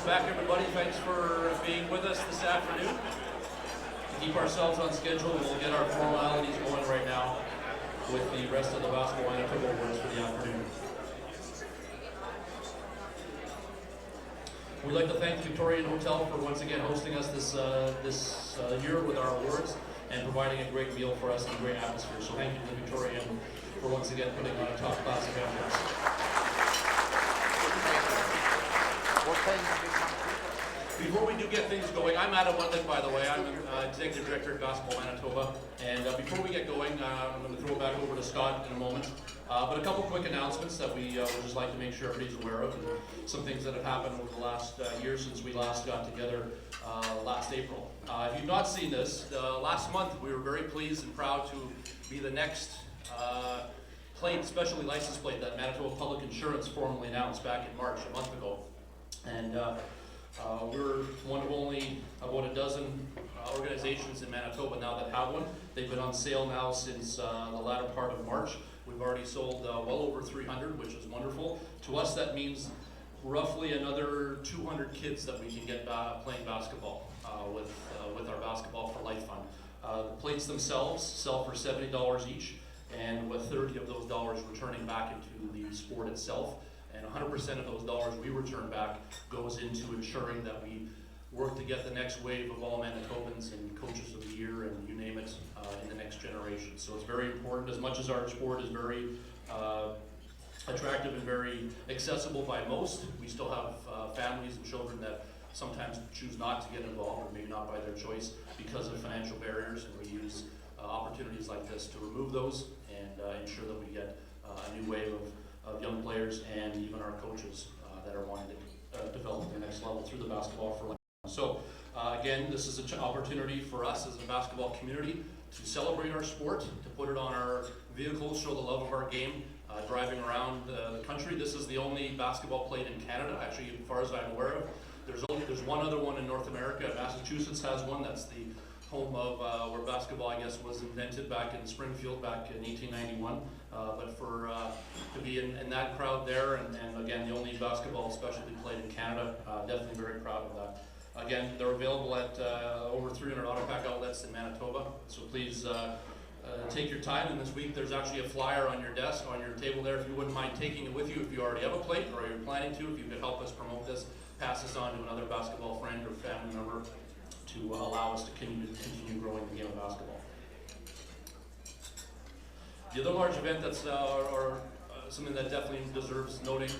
Welcome back, everybody. Thanks for being with us this afternoon. To keep ourselves on schedule, we'll get our formalities going right now with the rest of the Basketball Manitoba awards for the afternoon. We'd like to thank the Victorian Hotel for once again hosting us this year with our awards and providing a great meal for us and a great atmosphere. So thank you to the Victorian for once again putting on a top-class event for us. Before we do get things going, I'm Adam Wendland, by the way. I'm Executive Director at Basketball Manitoba. And before we get going, I'm going to throw it back over to Scott in a moment. But a couple quick announcements that we would just like to make sure everybody's aware of, and some things that have happened over the last year since we last got together last April. If you've not seen this, last month we were very pleased and proud to be the next specially licensed plate that Manitoba Public Insurance formally announced back in March, a month ago. And we're one of only about a dozen organizations in Manitoba now that have one. They've been on sale now since the latter part of March. We've already sold well over 300, which is wonderful. To us, that means roughly another 200 kids that we can get playing basketball with our Basketball for Life Fund. The plates themselves sell for $70 each, and with 30 of those dollars returning back into the sport itself. And 100% of those dollars we return back goes into ensuring that we work to get the next wave of All-Manitobans and Coaches of the Year and you name it in the next generation. So it's very important. As much as our sport is very attractive and very accessible by most, we still have families and children that sometimes choose not to get involved, or maybe not by their choice, because of financial barriers, and we use opportunities like this to remove those and ensure that we get a new wave of young players and even our coaches that are wanting to develop the next level through the Basketball for Life. So again, this is an opportunity for us as a basketball community to celebrate our sport, to put it on our vehicles, show the love of our game, driving around the country. This is the only basketball plate in Canada, actually, as far as I'm aware of. There's one other one in North America. Massachusetts has one. That's the home of where basketball, I guess, was invented back in Springfield back in 1891. But to be in that crowd there, and again, the only basketball specialty played in Canada, definitely very proud of that. Again, they're available at over 300 Autopack outlets in Manitoba, so please take your time. And this week there's actually a flyer on your desk, on your table there, if you wouldn't mind taking it with you. If you already have a plate or you're planning to, if you could help us promote this, pass this on to another basketball friend or family member to allow us to continue growing the game of basketball. The other large event that's something that definitely deserves noting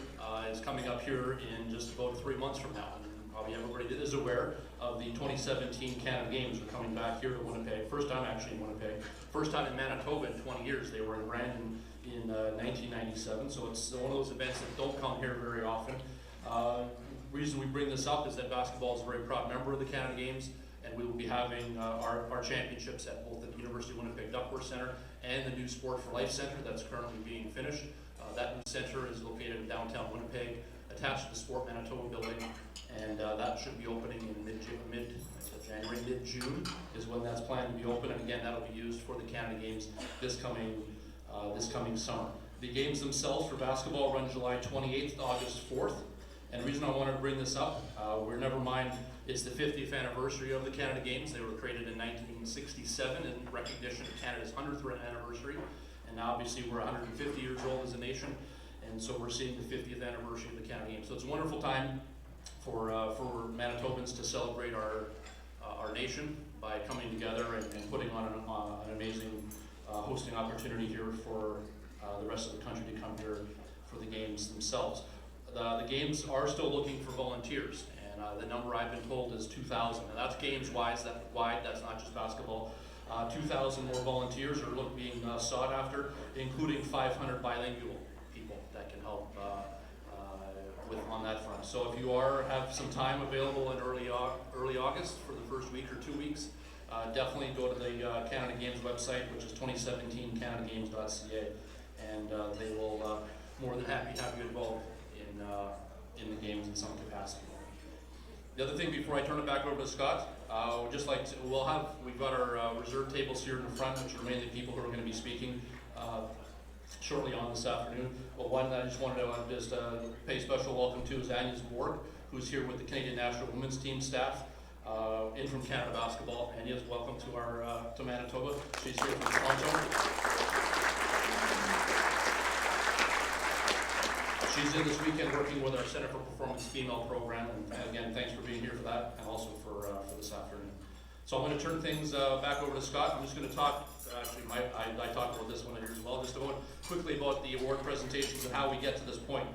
is coming up here in just about 3 months from now. And probably everybody is aware of the 2017 Canada Games are coming back here to Winnipeg. First time actually in Winnipeg. First time in Manitoba in 20 years. They were in Brandon in 1997. So it's one of those events that don't come here very often. Reason we bring this up is that basketball is a very proud member of the Canada Games, and we will be having our championships at both the University of Winnipeg Duckworth Centre and the new Sport for Life Centre that's currently being finished. That new centre is located in downtown Winnipeg, attached to the Sport Manitoba building, and that should be opening in mid-January, mid-June is when that's planned to be open, and again, that'll be used for the Canada Games this coming summer. The games themselves for basketball run July 28th to August 4th. And the reason I wanted to bring this up, it's the 50th anniversary of the Canada Games. They were created in 1967 in recognition of Canada's 100th anniversary. And now obviously we're 150 years old as a nation, and so we're seeing the 50th anniversary of the Canada Games. So it's a wonderful time for Manitobans to celebrate our nation by coming together and putting on an amazing hosting opportunity here for the rest of the country to come here for the games themselves. The games are still looking for volunteers, and the number I've been told is 2,000. And that's games-wise, that's not just basketball. 2,000 more volunteers are being sought after, including 500 bilingual people that can help on that front. So if you have some time available in early August for the first week or 2 weeks, definitely go to the Canada Games website, which is 2017canadagames.ca, and they will more than happy to have you involved in the games in some capacity. The other thing before I turn it back over to Scott, we've got our reserve tables here in the front, which are mainly people who are going to be speaking shortly on this afternoon. But one I just wanted to pay special welcome to is Agnes Borg, who's here with the Canadian National Women's Team staff, in from Canada Basketball. Anya, welcome to our to Manitoba. She's here from Toronto. She's in this weekend working with our Center for Performance Female program, and again, thanks for being here for that, and also for this afternoon. So I'm going to turn things back over to Scott. I'm just going to talk, actually I talked about this one here as well, just quickly about the award presentations and how we get to this point.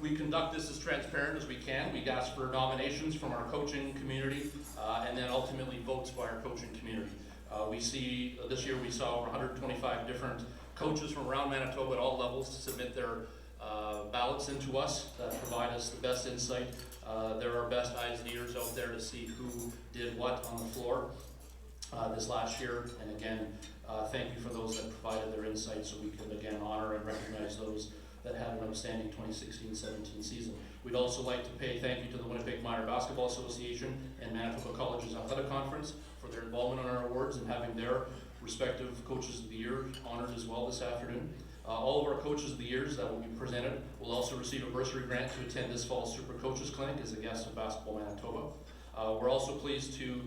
We conduct this as transparent as we can. We ask for nominations from our coaching community, and then ultimately votes by our coaching community. We see, this year we saw over 125 different coaches from around Manitoba at all levels to submit their ballots into us that provide us the best insight. There are best eyes and ears out there to see who did what on the floor this last year. And again, thank you for those that provided their insight so we could again honor and recognize those that had an outstanding 2016-17 season. We'd also like to pay thank you to the Winnipeg Minor Basketball Association and Manitoba Colleges Athletic Conference for their involvement in our awards and having their respective Coaches of the Year honored as well this afternoon. All of our Coaches of the Years that will be presented will also receive a bursary grant to attend this fall's Super Coaches Clinic as a guest of Basketball Manitoba. We're also pleased to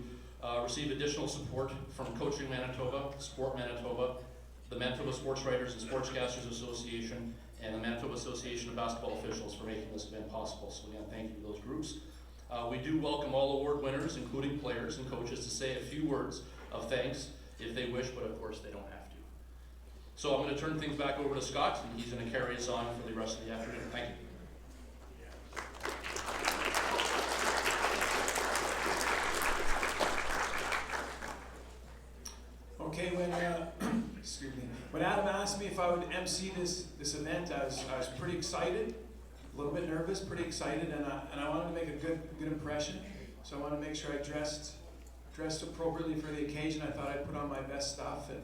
receive additional support from Coaching Manitoba, Sport Manitoba, the Manitoba Sports Writers and Sportscasters Association, and the Manitoba Association of Basketball Officials for making this event possible. So again, thank you to those groups. We do welcome all award winners, including players and coaches, to say a few words of thanks if they wish, but of course they don't have to. So I'm going to turn things back over to Scott, and he's going to carry us on for the rest of the afternoon. Thank you. Okay, excuse me, when Adam asked me if I would MC this event, I was pretty excited, a little bit nervous, pretty excited, and I wanted to make a good impression. So I wanted to make sure I dressed appropriately for the occasion. I thought I'd put on my best stuff, and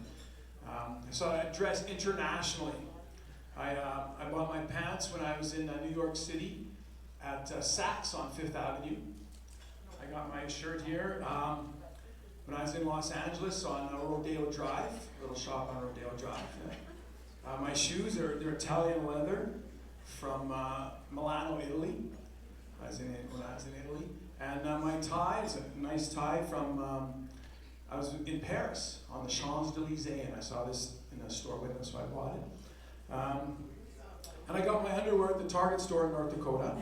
so I dressed internationally. I bought my pants when I was in New York City at Saks on 5th Avenue. I got my shirt here. When I was in Los Angeles on Rodeo Drive, a little shop on Rodeo Drive. Yeah. My shoes, they're Italian leather from Milano, Italy. When I was in Italy. And my tie is a nice tie from, I was in Paris on the Champs-Elysees, and I saw this in a store window, so I bought it. And I got my underwear at the Target store in North Dakota.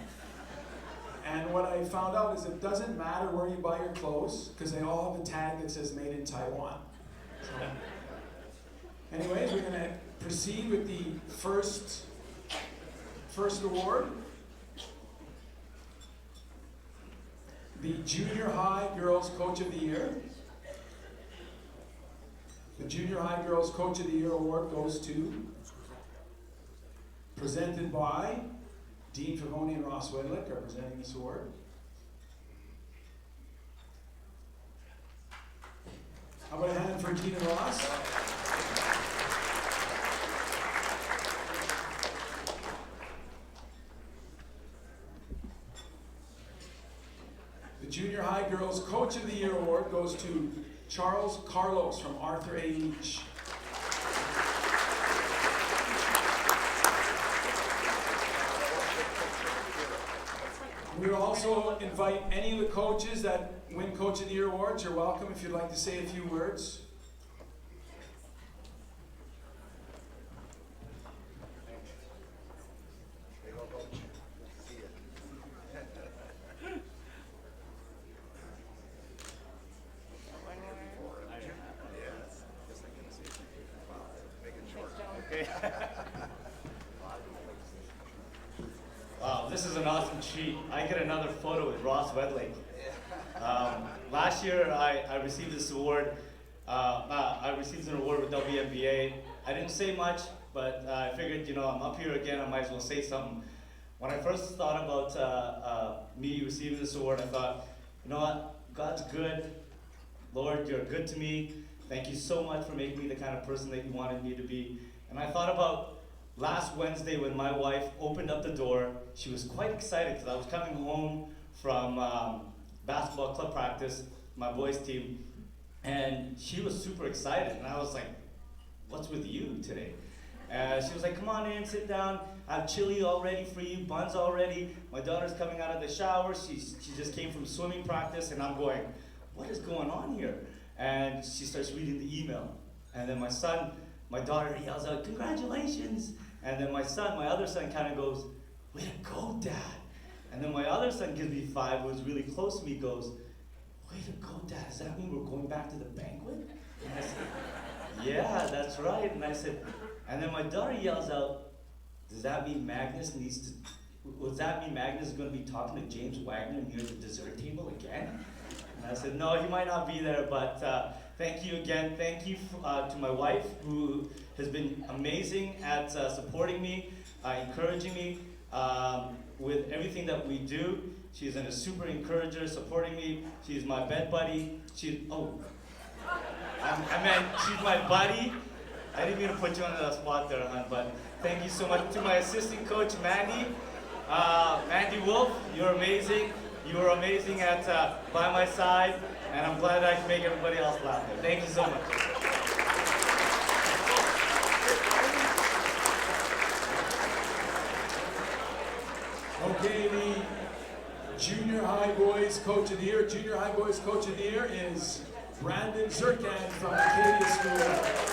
And what I found out is it doesn't matter where you buy your clothes, because they all have a tag that says made in Taiwan. So, anyways, we're going to proceed with the first award. The Junior High Girls Coach of the Year. The Junior High Girls Coach of the Year award goes to, presented by Dean Favoni and Ross Wedlick are presenting this award. How about a hand for Dean and Ross? The Junior High Girls Coach of the Year award goes to Charles Carlos from Arthur A. Leach. We will also invite any of the coaches that win Coach of the Year awards. You're welcome if you'd like to say a few words. Wow, this is an awesome treat. I get another photo with Ross Wedlick. Last year, I received this award. I received an award with WNBA. I didn't say much, but I figured, I'm up here again, I might as well say something. When I first thought about me receiving this award, I thought, you know what, God's good. Lord, you're good to me. Thank you so much for making me the kind of person that you wanted me to be. And I thought about last Wednesday when my wife opened up the door. She was quite excited because I was coming home from basketball club practice, my boys team, and she was super excited. And I was like, what's with you today? And she was like, come on in, sit down. I have chili all ready for you, buns all ready. My daughter's coming out of the shower. She just came from swimming practice, and I'm going, what is going on here? And she starts reading the email. And then my daughter yells out, congratulations. And then my other son kind of goes, way to go, Dad. And then my other son gives me 5, who was really close to me, goes, way to go, Dad. Does that mean we're going back to the banquet? And I said, yeah, that's right. And I said, and then my daughter yells out, does that mean Magnus is going to be talking to James Wagner near the dessert table again? And I said, no, he might not be there, but thank you again. Thank you to my wife, who has been amazing at supporting me, encouraging me with everything that we do. She's a super encourager, supporting me. She's my bed buddy. She's my buddy. I didn't mean to put you on the spot there, hon, but thank you so much to my assistant coach, Mandy. Mandy Wolf, you're amazing. You were amazing at by my side, and I'm glad I can make everybody else laugh there. Thank you so much. Okay, the Junior High Boys Coach of the Year. Junior High Boys Coach of the Year is Brandon Zirkan from Acadia School.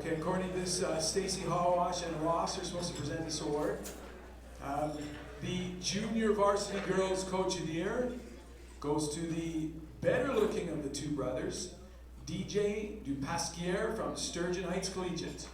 Okay, according to this, Stacy Hawash and Ross are supposed to present this award. The Junior Varsity Girls Coach of the Year goes to the better looking of the two brothers, DJ Dupasquier from Sturgeon Heights Collegiate.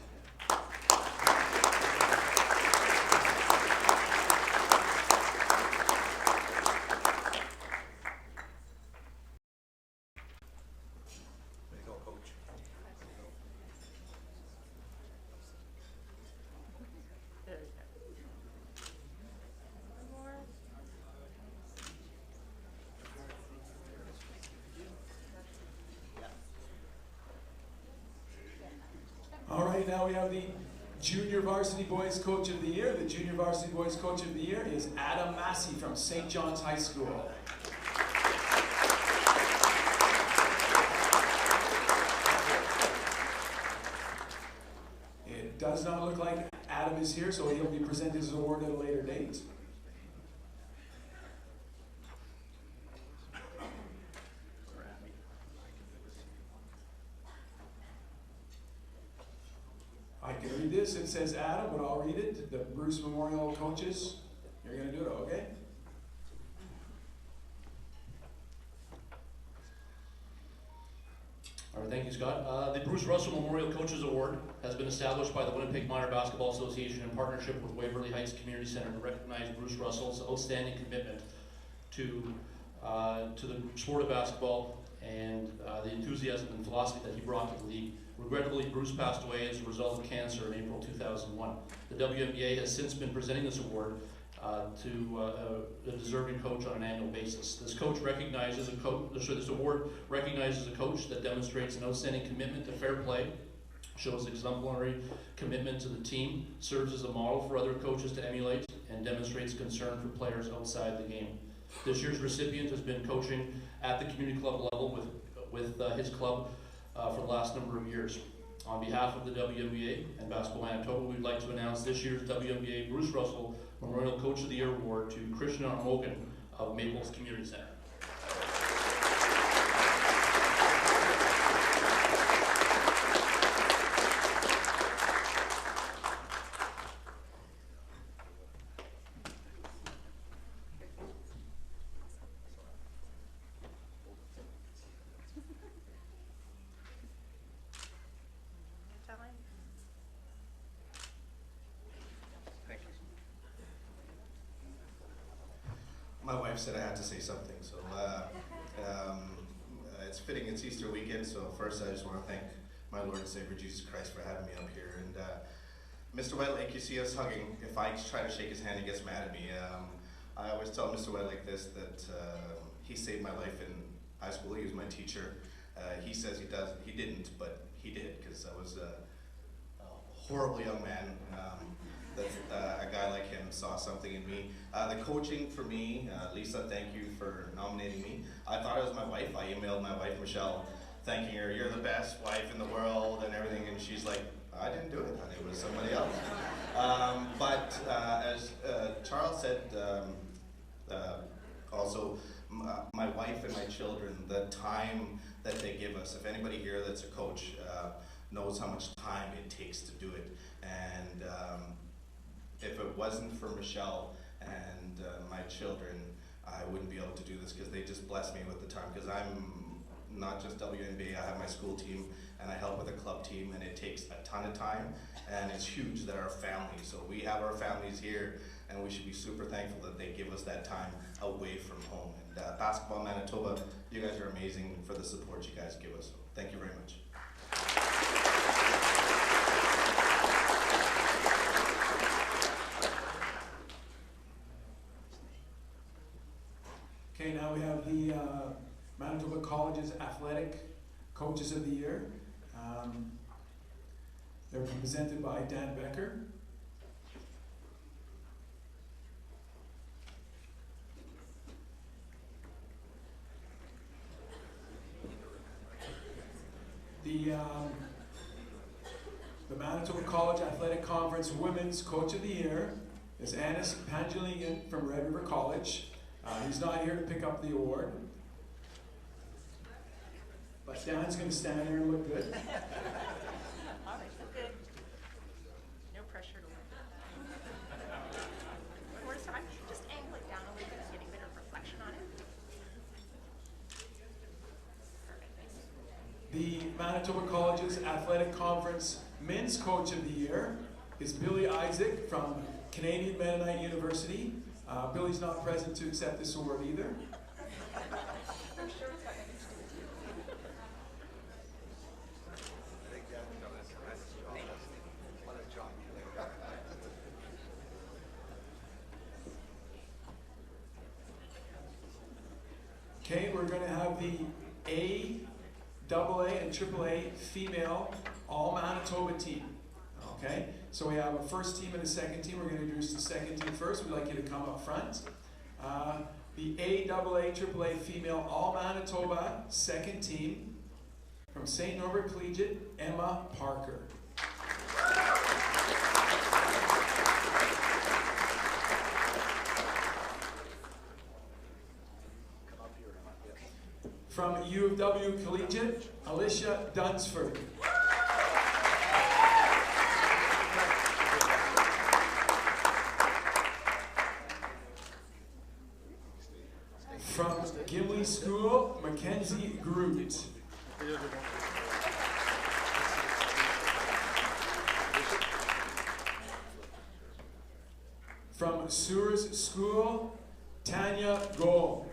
All right, now we have the Junior Varsity Boys Coach of the Year. The Junior Varsity Boys Coach of the Year is Adam Massey from St. John's High School. It does not look like Adam is here, so he'll be presented his award at a later date. I can read this. It says Adam, but I'll read it. The Bruce Memorial Coaches. You're going to do it, okay? All right, thank you, Scott. The Bruce Russell Memorial Coaches Award has been established by the Winnipeg Minor Basketball Association in partnership with Waverly Heights Community Center to recognize Bruce Russell's outstanding commitment to the sport of basketball and the enthusiasm and philosophy that he brought to the league. Regrettably, Bruce passed away as a result of cancer in April 2001. The WNBA has since been presenting this award to a deserving coach on an annual basis. This award recognizes a coach that demonstrates an outstanding commitment to fair play, shows exemplary commitment to the team, serves as a model for other coaches to emulate, and demonstrates concern for players outside the game. This year's recipient has been coaching at the community club level with his club for the last number of years. On behalf of the WNBA and Basketball Manitoba, we'd like to announce this year's WNBA Bruce Russell Memorial Coach of the Year Award to Krishna Mogan of Maples Community Center. my wife said I had to say something, so it's fitting. It's Easter weekend, so first I just want to thank my Lord and Savior Jesus Christ for having me up here. And Mr. Whitelake, you see us hugging. If I try to shake his hand, he gets mad at me. I always tell Mr. Whitelake this, that he saved my life in high school. He was my teacher. He says he didn't, but he did, because I was a horrible young man. A guy like him saw something in me. The coaching for me, Lisa, thank you for nominating me. I thought it was my wife. I emailed my wife, Michelle, thanking her, you're the best wife in the world and everything, and she's like, I didn't do it, honey, it was somebody else. But as Charles said, also, my wife and my children, the time that they give us. If anybody here that's a coach knows how much time it takes to do it. And if it wasn't for Michelle and my children, I wouldn't be able to do this, because they just bless me with the time, because I'm not just WNBA, I have my school team and I help with a club team, and it takes a ton of time, and it's huge that our families, so we have our families here, and we should be super thankful that they give us that time away from home. And Basketball Manitoba, you guys are amazing for the support you guys give us. So thank you very much. Okay, now we have the Manitoba College's Athletic Coaches of the Year. They're presented by Dan Becker. The Manitoba College Athletic Conference Women's Coach of the Year is Anis Panjaligan from Red River College. He's not here to pick up the award, but Dan's going to stand there and look good. All right, good. No pressure to win. Where's the just angle it down a little bit and getting a bit of reflection on it. Perfect, thanks. The Manitoba College's Athletic Conference Men's Coach of the Year is Billy Isaac from Canadian Mennonite University. Billy's not present to accept this award either. I'm sure it's got nothing to do with you. Okay, we're going to have the A, AA, and AAA female All-Manitoba team. Okay, so we have a first team and a second team. We're going to introduce the second team first. We'd like you to come up front. The A, AA, AAA female All-Manitoba second team from St. Norbert Collegiate, Emma Parker. From U of W Collegiate, Alicia Dunsford. From Gimli School, Mackenzie Groot. From Sewers School, Tanya Gold.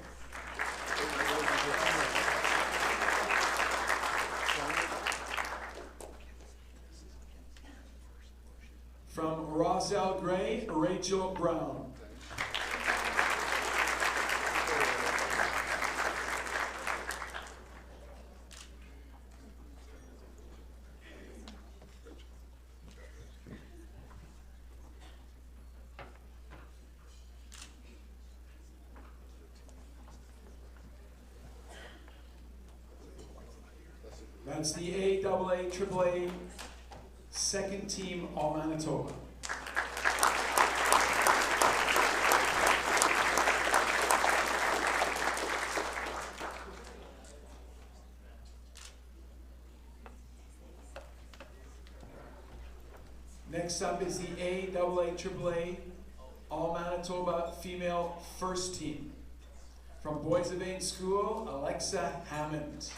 From Roselle Gray, Rachel Brown. That's the AA, AAA second team All-Manitoba. Next up is the AA, AAA All-Manitoba female first team. From Boys of Ain School, Alexa Hammond.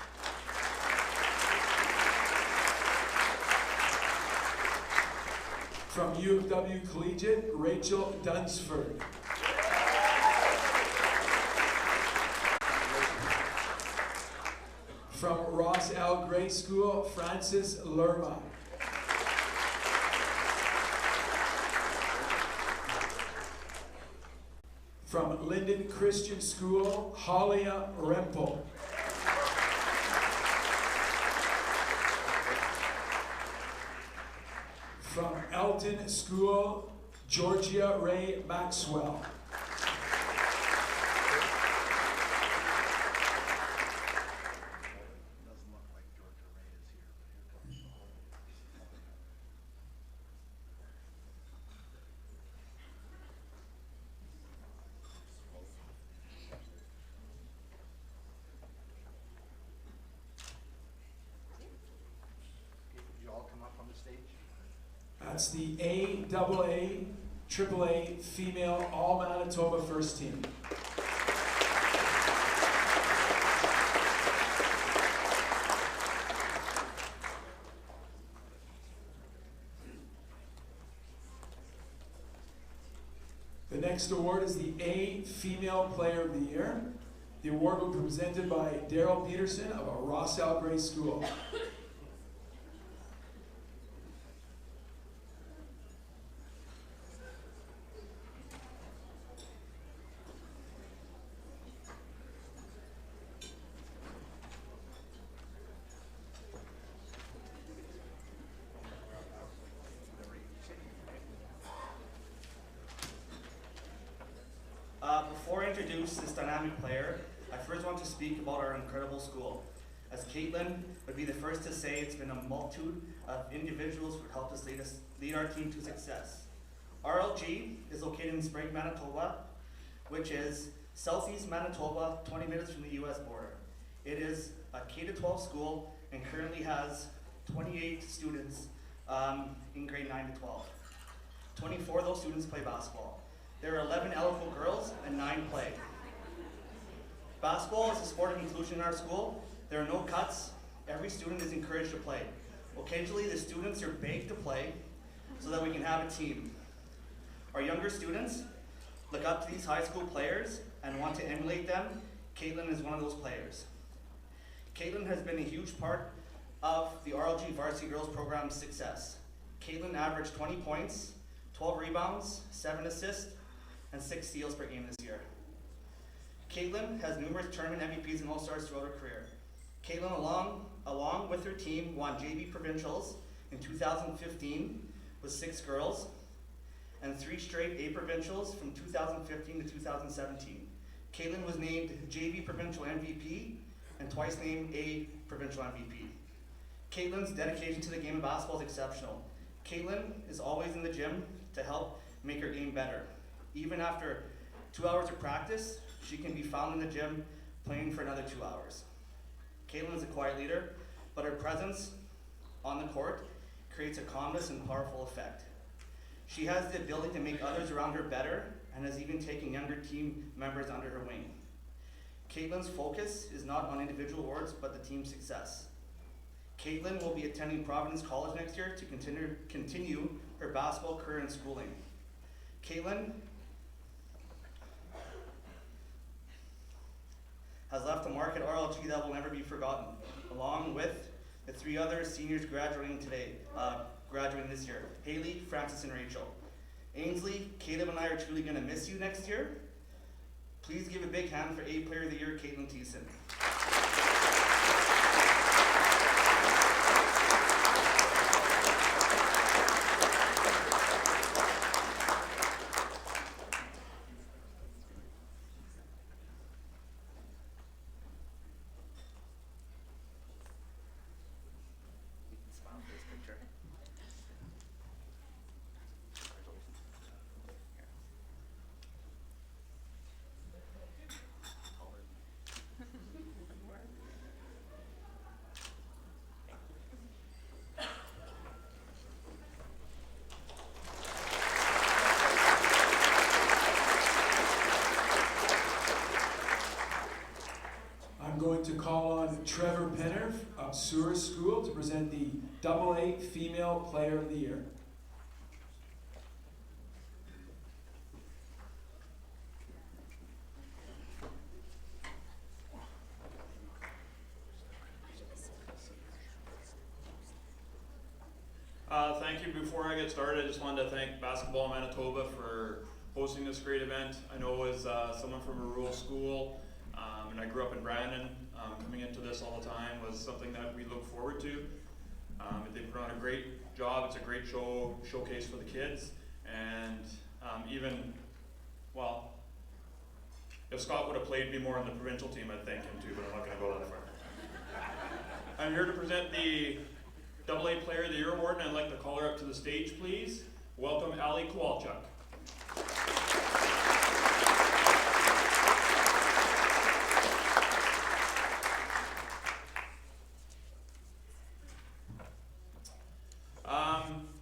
From U of W Collegiate, Rachel Dunsford. From Ross L. Gray School, Francis Lerma. From Linden Christian School, Halia Rempel. From Elton School, Georgia Ray Maxwell. You all come up on the stage. That's the AAA, AAA female All-Manitoba first team. The next award is the A Female Player of the Year. The award will be presented by Daryl Peterson of a Ross L. Gray School. Before I introduce this dynamic player, I first want to speak about our incredible school. As Caitlin would be the first to say, it's been a multitude of individuals who helped us lead our team to success. RLG is located in Sprague, Manitoba, which is southeast Manitoba, 20 minutes from the US border. It is a K-12 school and currently has 28 students in grade 9 to 12. 24 of those students play basketball. There are 11 eligible girls and 9 play. Basketball is a sport of inclusion in our school. There are no cuts. Every student is encouraged to play. Occasionally, the students are begged to play so that we can have a team. Our younger students look up to these high school players and want to emulate them. Caitlin is one of those players. Caitlin has been a huge part of the RLG Varsity Girls program's success. Caitlin averaged 20 points, 12 rebounds, 7 assists, and 6 steals per game this year. Caitlin has numerous tournament MVPs and All-Stars throughout her career. Caitlin, along with her team, won JV Provincials in 2015 with 6 girls, and 3 straight A Provincials from 2015 to 2017. Caitlin was named JV Provincial MVP and twice named A Provincial MVP. Caitlin's dedication to the game of basketball is exceptional. Caitlin is always in the gym to help make her game better. Even after 2 hours of practice, she can be found in the gym playing for another 2 hours. Caitlin is a quiet leader, but her presence on the court creates a calmness and powerful effect. She has the ability to make others around her better and has even taken younger team members under her wing. Caitlin's focus is not on individual awards, but the team's success. Caitlin will be attending Providence College next year to continue her basketball career and schooling. Caitlin has left a mark at RLG that will never be forgotten, along with the 3 other seniors graduating this year: Haley, Francis, and Rachel. Ainsley, Caleb, and I are truly going to miss you next year. Please give a big hand for A Player of the Year, Caitlin Thiessen. I'm going to call on Trevor Penner of Sewer School to present the AA Female Player of the Year. you. Before I get started, I just wanted to thank Basketball Manitoba for hosting this great event. I know as someone from a rural school, and I grew up in Brandon, coming into this all the time was something that we look forward to. They put on a great job. It's a great showcase for the kids, and if Scott would have played me more on the provincial team, I'd thank him too, but I'm not going to go that far. I'm here to present the AA Player of the Year Award, and I'd like to call her up to the stage, please. Welcome, Ali Kowalchuk.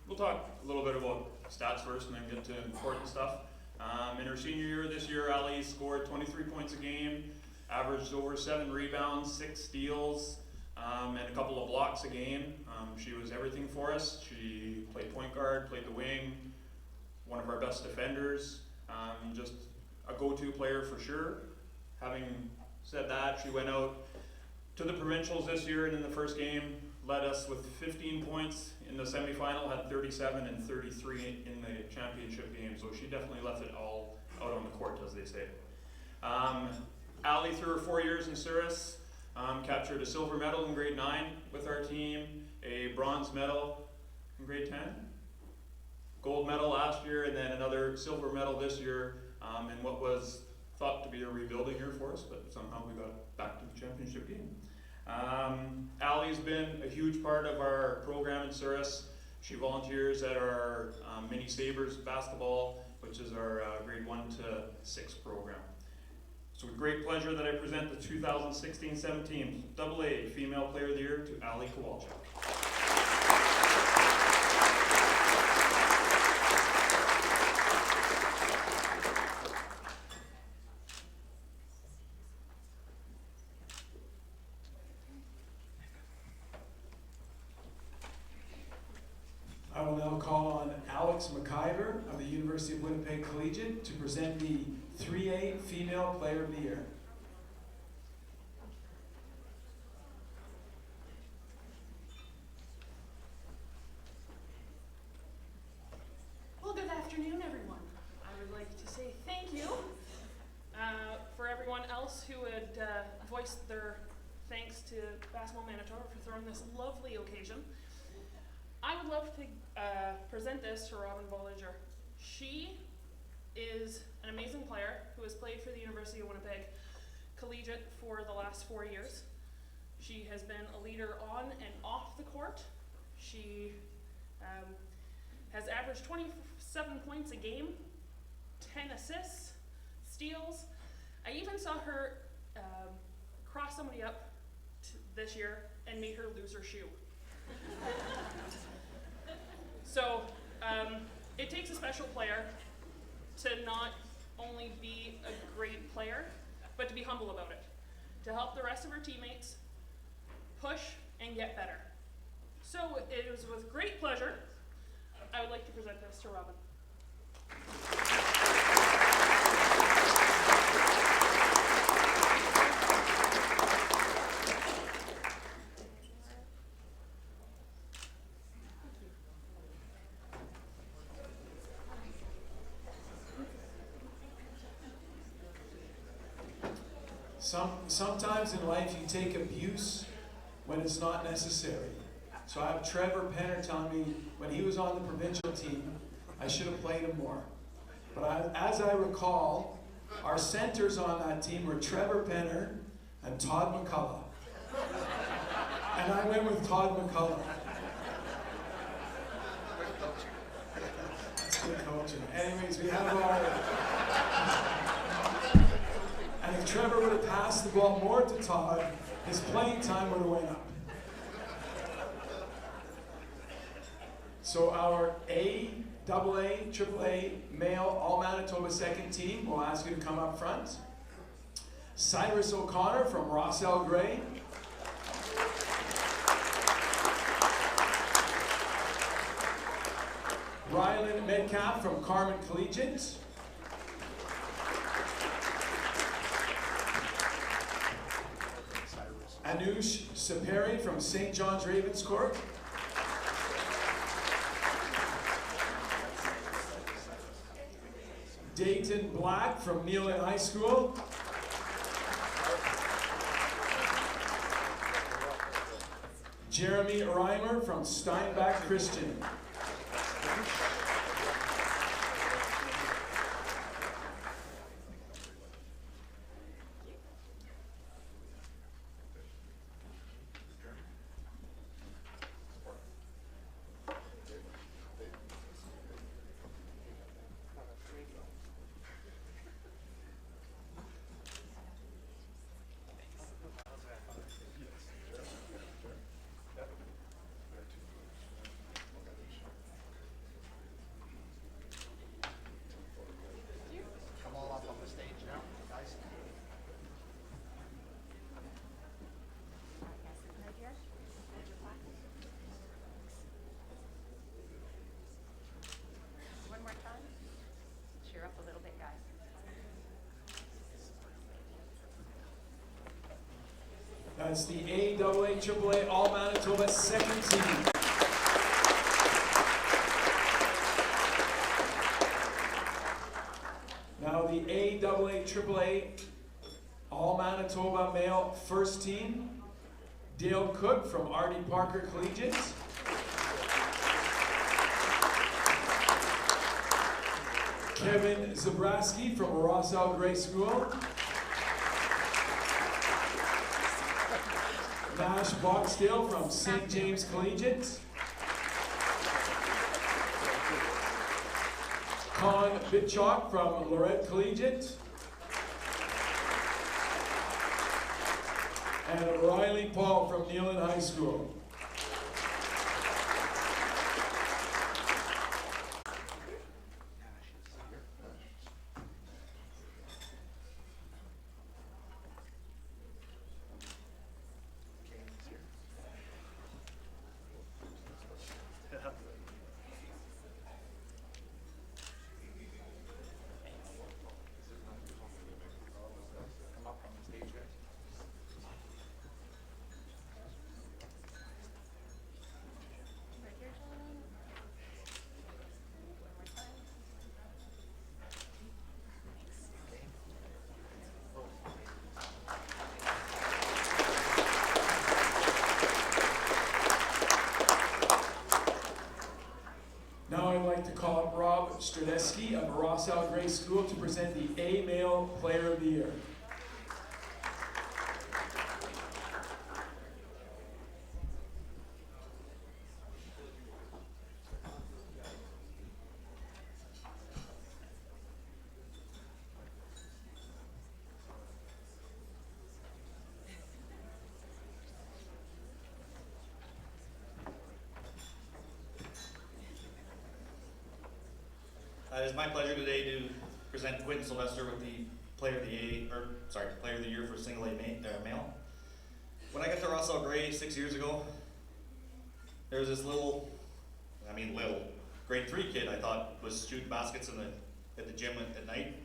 We'll talk a little bit about stats first and then get to important stuff. In her senior year this year, Ali scored 23 points a game, averaged over 7 rebounds, 6 steals, and a couple of blocks a game. She was everything for us. She played point guard, played the wing, one of our best defenders, just a go-to player for sure. Having said that, she went out to the provincials this year, and in the first game led us with 15 points in the semifinal, had 37 and 33 in the championship game, so she definitely left it all out on the court, as they say. Ali, through her 4 years in Souris, captured a silver medal in grade 9 with our team, a bronze medal in grade 10, gold medal last year, and then another silver medal this year in what was thought to be a rebuilding year for us, but somehow we got back to the championship game. Ali's been a huge part of our program in Souris. She volunteers at our Mini Sabres basketball, which is our grade 1 to 6 program. So with great pleasure that I present the 2016-17 AA Female Player of the Year to Ali Kowalchuk. I will now call on Alex McIver of the University of Winnipeg Collegiate to present the 3A Female Player of the Year. Well, good afternoon, everyone. I would like to say thank you for everyone else who had voiced their thanks to Basketball Manitoba for throwing this lovely occasion. I would love to present this to Robin Bollinger. She is an amazing player who has played for the University of Winnipeg Collegiate for the last 4 years. She has been a leader on and off the court. She has averaged 27 points a game, 10 assists, steals. I even saw her cross somebody up this year and made her lose her shoe. So it takes a special player to not only be a great player, but to be humble about it, to help the rest of her teammates push and get better. So it was with great pleasure I would like to present this to Robin. Sometimes in life you take abuse when it's not necessary. So I have Trevor Penner telling me when he was on the provincial team, I should have played him more. But as I recall, our centers on that team were Trevor Penner and Todd McCullough. And I went with Todd McCullough. That's good coaching. Anyways, we have our... And if Trevor would have passed the ball more to Todd, his playing time would have went up. So our AA, AAA, male All-Manitoba second team, we'll ask you to come up front. Cyrus O'Connor from Rossell Gray. Rylan Metcalf from Carmen Collegiate. Anush Saperi from St. John's Ravenscourt. Dayton Black from Neelan High School. Jeremy Reimer from Steinbach Christian. Come all up on the stage now, guys. Right here. Hold your plaque. One more time. Cheer up a little bit, guys. That's the AAA AAA All-Manitoba second team. Now the AAA AAA All-Manitoba male first team. Dale Cook from Artie Parker Collegiate. Kevin Zabrowski from Rossall Gray School. Nash Boxdale from St. James Collegiate. Con Bitchock from Lorette Collegiate. And Riley Paul from Neelan High School. Come up on the stage, guys. Right here, John. One more time. Now I'd like to call up Rob Stradeski of Rossall Gray School to present the A Male Player of the Year. It is my pleasure today to present Quentin Sylvester with the Player of the Year for Single A male. When I got to Rossall Gray 6 years ago, there was this little grade 3 kid I thought was shooting baskets at the gym at night.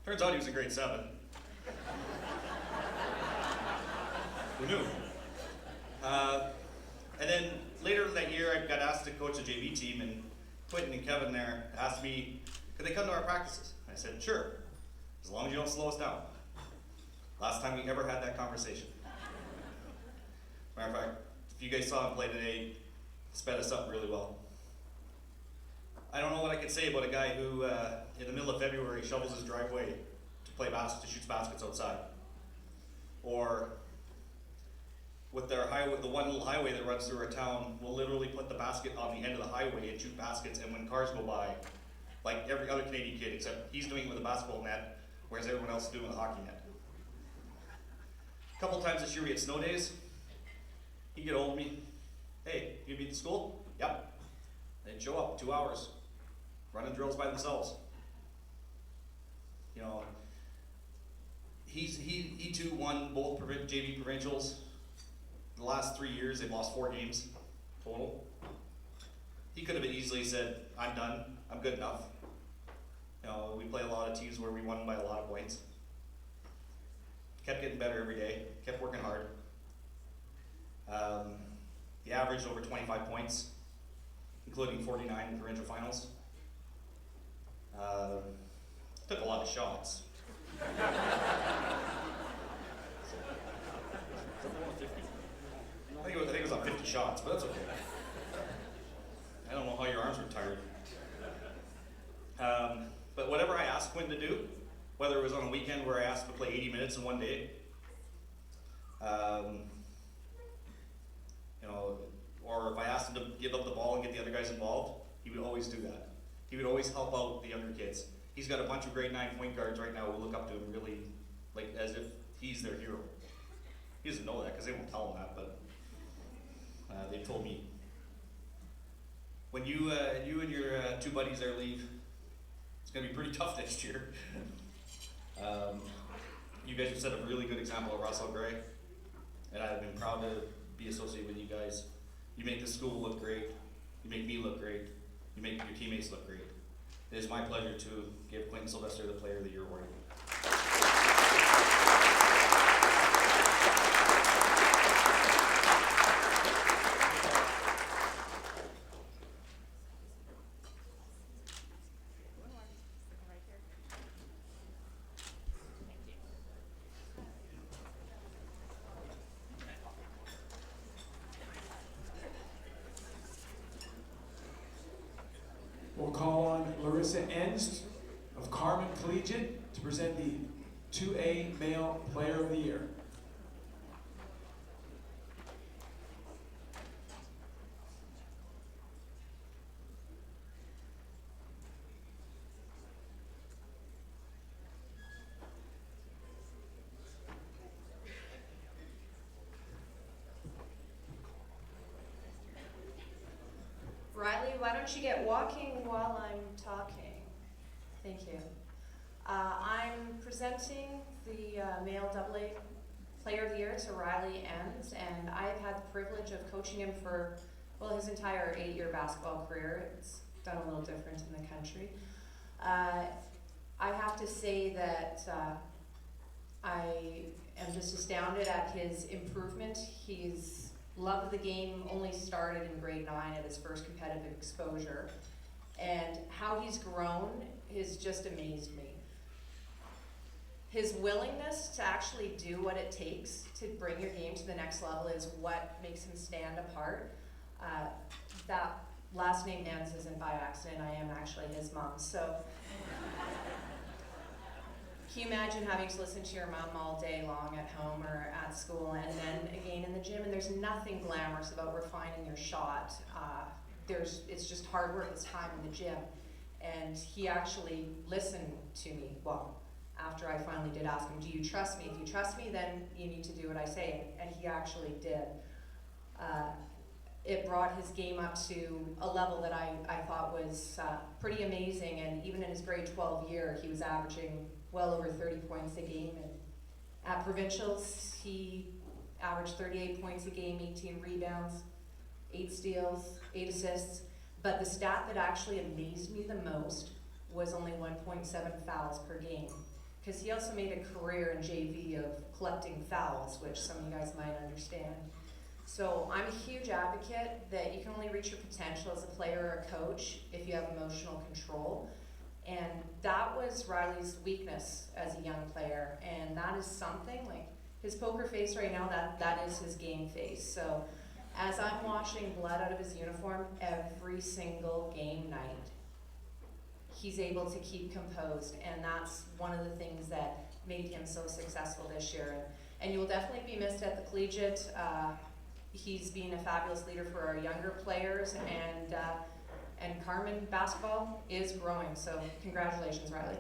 Turns out he was in grade 7. Who knew? And then later that year, I got asked to coach a JV team, and Quentin and Kevin there asked me, could they come to our practices? I said, sure, as long as you don't slow us down. Last time we ever had that conversation. Matter of fact, if you guys saw him play today, sped us up really well. I don't know what I could say about a guy who, in the middle of February, shovels his driveway to shoot baskets outside. Or with their highway, the one little highway that runs through our town, will literally put the basket on the end of the highway and shoot baskets, and when cars go by, like every other Canadian kid, except he's doing it with a basketball net, whereas everyone else is doing it with a hockey net. A couple times this year we had snow days. He'd get hold of me, hey, you be at the school? Yep. They'd show up, 2 hours, running drills by themselves. You know, he too won both JV provincials. The last 3 years, they've lost 4 games total. He could have easily said, I'm done, I'm good enough. You know, we play a lot of teams where we won by a lot of points. Kept getting better every day, kept working hard. He averaged over 25 points, including 49 in provincial finals. Took a lot of shots. I think it was on 50 shots, but that's okay. I don't know how your arms were tired. But whatever I asked Quinn to do, whether it was on a weekend where I asked him to play 80 minutes in one day, you know, or if I asked him to give up the ball and get the other guys involved, he would always do that. He would always help out the younger kids. He's got a bunch of grade 9 point guards right now who look up to him really, like, as if he's their hero. He doesn't know that because they won't tell him that, but they've told me. When you and your 2 buddies there leave, it's going to be pretty tough next year. You guys have set a really good example of Russell Gray, and I've been proud to be associated with you guys. You make the school look great. You make me look great. You make your teammates look great. It is my pleasure to give Quentin Sylvester the Player of the Year award. Right here. Thank you. We'll call on Larissa Enst of Carmen Collegiate to present the 2A Male Player of the Year. Riley, why don't you get walking while I'm talking? Thank you. I'm presenting the male AA Player of the Year to Riley Enns, and I've had the privilege of coaching him for, well, his entire 8-year basketball career. It's done a little different in the country. I have to say that I am just astounded at his improvement. He's loved the game, only started in grade 9 at his first competitive exposure. And how he's grown has just amazed me. His willingness to actually do what it takes to bring your game to the next level is what makes him stand apart. That last name Nance isn't by accident. I am actually his mom. So can you imagine having to listen to your mom all day long at home or at school and then again in the gym? And there's nothing glamorous about refining your shot. It's just hard work, it's time in the gym. And he actually listened to me. Well, after I finally did ask him, do you trust me? If you trust me, then you need to do what I say. And he actually did. It brought his game up to a level that I thought was pretty amazing. And even in his grade 12 year, he was averaging well over 30 points a game. And at provincials, he averaged 38 points a game, 18 rebounds, 8 steals, 8 assists. But the stat that actually amazed me the most was only 1.7 fouls per game. Because he also made a career in JV of collecting fouls, which some of you guys might understand. So I'm a huge advocate that you can only reach your potential as a player or a coach if you have emotional control. And that was Riley's weakness as a young player. And that is something, like his poker face right now, that is his game face. So as I'm washing blood out of his uniform every single game night, he's able to keep composed, and that's one of the things that made him so successful this year. And you will definitely be missed at the collegiate. He's been a fabulous leader for our younger players, and Carmen basketball is growing. So congratulations, Riley.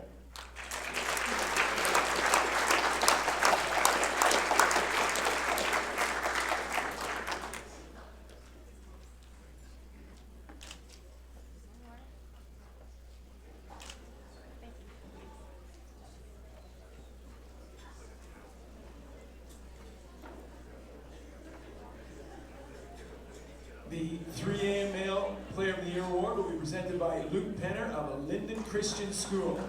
The 3A Male Player of the Year Award will be presented by Luke Penner of Linden Christian School.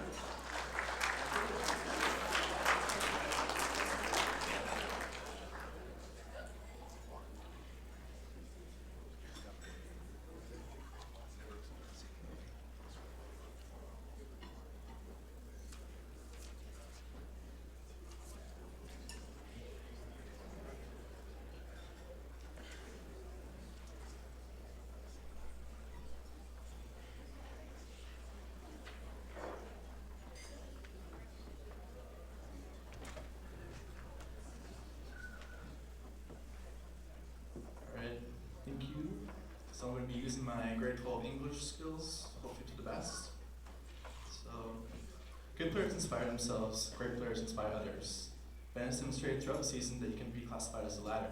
my grade 12 English skills, hopefully to the best. So, good players inspire themselves, great players inspire others. Ben has demonstrated throughout the season that he can be classified as a ladder.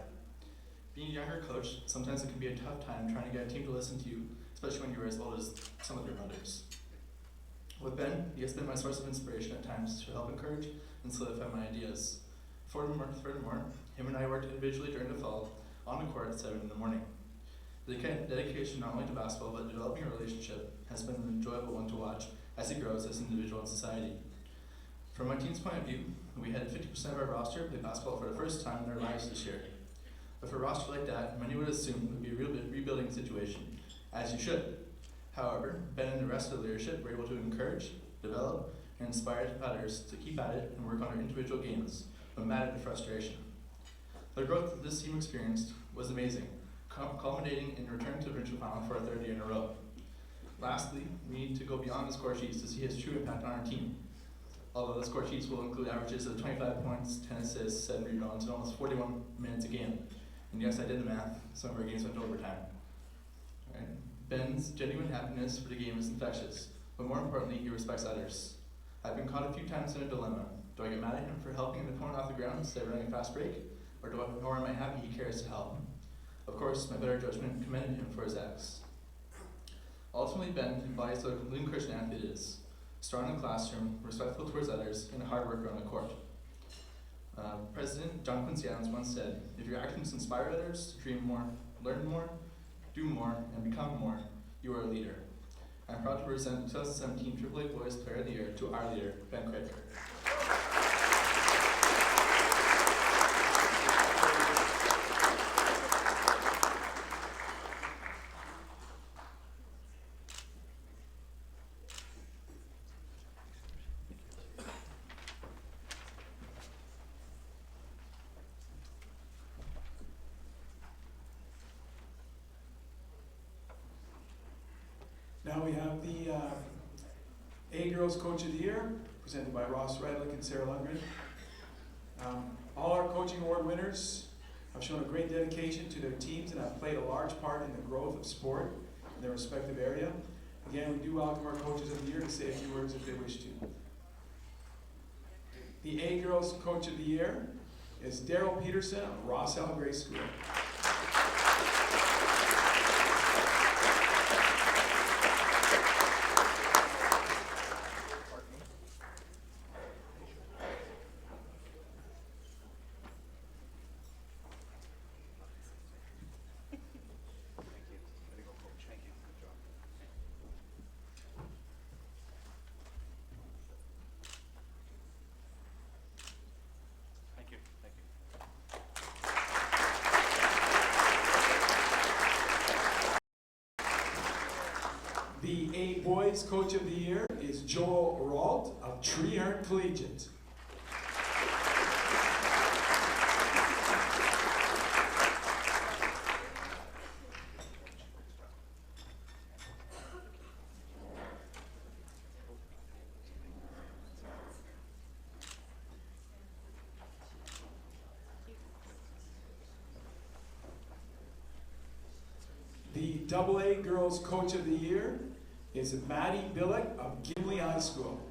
Being a younger coach, sometimes it can be a tough time trying to get a team to listen to you, especially when you're as old as some of their brothers. With Ben, he has been my source of inspiration at times to help encourage and solidify my ideas. Furthermore, him and I worked individually during the fall on the court at 7 in the morning. The dedication not only to basketball but developing a relationship has been an enjoyable one to watch as he grows as an individual in society. From my team's point of view, we had 50% of our roster play basketball for the first time in their lives this year. With a roster like that, many would assume it would be a real rebuilding situation, as you should. However, Ben and the rest of the leadership were able to encourage, develop, and inspire others to keep at it and work on their individual games, no matter the frustration. The growth that this team experienced was amazing, culminating in return to the provincial final for a third year in a row. Lastly, we need to go beyond the score sheets to see his true impact on our team. Although the score sheets will include averages of 25 points, 10 assists, 7 rebounds, and almost 41 minutes a game. And yes, I did the math, some of our games went to overtime. Right. Ben's genuine happiness for the game is infectious, but more importantly, he respects others. I've been caught a few times in a dilemma. Do I get mad at him for helping an opponent off the ground instead of running a fast break? Or am I happy he cares to help? Of course, my better judgment commended him for his acts. Ultimately, Ben embodies what a complete Christian athlete is. Strong in the classroom, respectful towards others, and a hard worker on the court. President John Quincy Adams once said, if your actions inspire others to dream more, learn more, do more, and become more, you are a leader. I'm proud to present the 2017 AAA Boys Player of the Year to our leader, Banquet. Now we have the A Girls Coach of the Year, presented by Ross Redlick and Sarah Lundgren. All our coaching award winners have shown a great dedication to their teams and have played a large part in the growth of sport in their respective area. Again, we do welcome our coaches of the year to say a few words if they wish to. The A Girls Coach of the Year is Daryl Peterson of Ross L. Gray School. The A Boys Coach of the Year is Joel Ralt of Treehorn Collegiate. The AA Girls Coach of the Year is Maddie Billick of Gimli High School.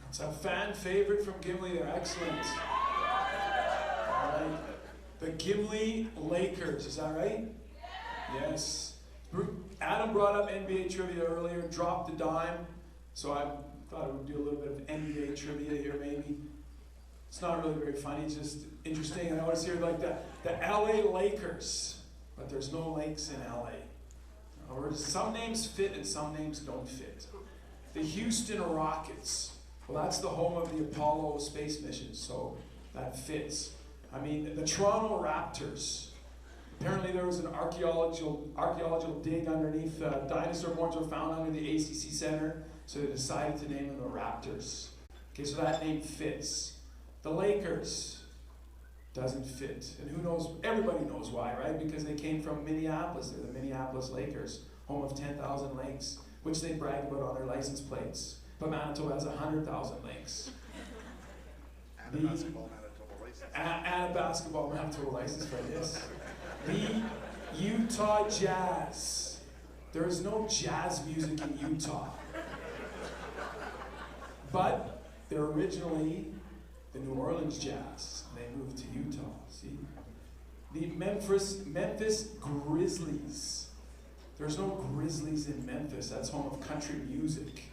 It's a fan favorite from Gimli. They're excellent. All right. The Gimli Lakers, is that right? Yes. Adam brought up NBA trivia earlier, dropped a dime, so I thought I would do a little bit of NBA trivia here maybe. It's not really very funny, it's just interesting. I notice here like the LA Lakers but there's no lakes in LA. In other words, some names fit and some names don't fit. The Houston Rockets, well, that's the home of the Apollo space mission, so that fits. I mean, the Toronto Raptors. Apparently there was an archaeological dig underneath, dinosaur bones were found under the ACC Center, so they decided to name them the Raptors. Okay, so that name fits. The Lakers doesn't fit. And who knows, everybody knows why, right? Because they came from Minneapolis. They're the Minneapolis Lakers, home of 10,000 lakes, which they brag about on their license plates. But Manitoba has 100,000 lakes. And a basketball Manitoba license. And a basketball Manitoba license plate, yes. The Utah Jazz. There is no jazz music in Utah. But they're originally the New Orleans Jazz. They moved to Utah, see? The Memphis Grizzlies. There's no Grizzlies in Memphis. That's home of country music.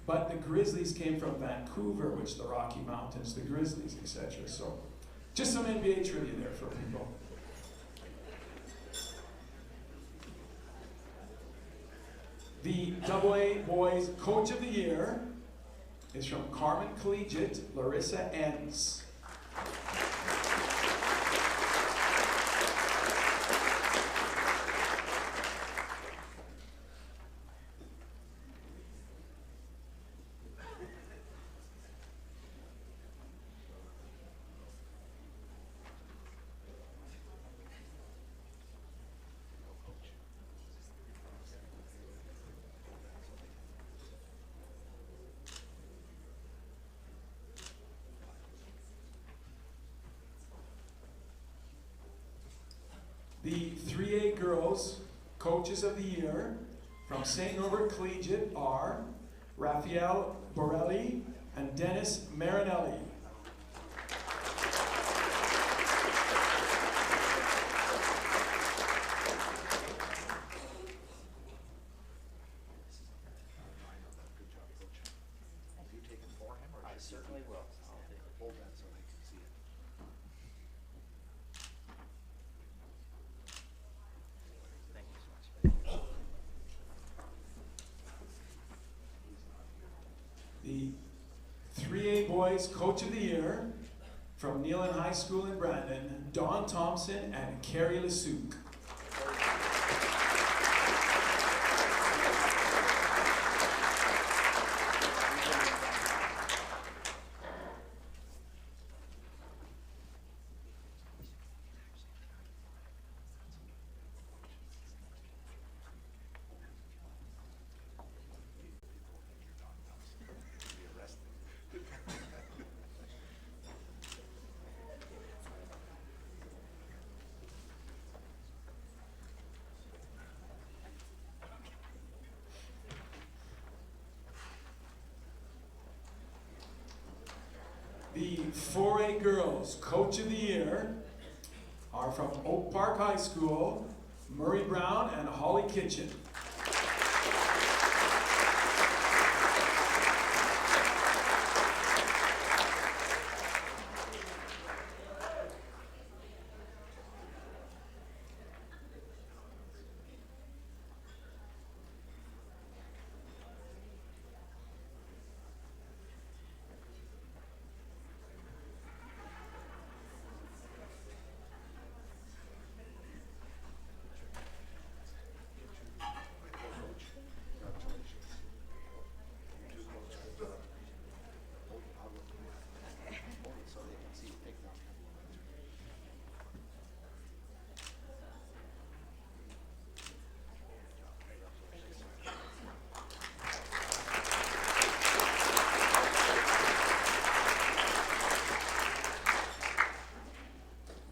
But the Grizzlies came from Vancouver, which the Rocky Mountains, the Grizzlies, etc. So just some NBA trivia there for people. The AA Boys Coach of the Year is from Carmen Collegiate, Larissa Enns. The 3A Girls Coaches of the Year from St. Norbert Collegiate are Raphael Borelli and Dennis Marinelli. Have you taken for him, or? I certainly will. I'll hold that so they can see it. Thank you so much. The 3A Boys Coach of the Year from Neelan High School in Brandon, Don Thompson and Carrie Lesuc. The 4A Girls Coach of the Year are from Oak Park High School, Murray Brown and Holly Kitchen. So they can see it. Take that.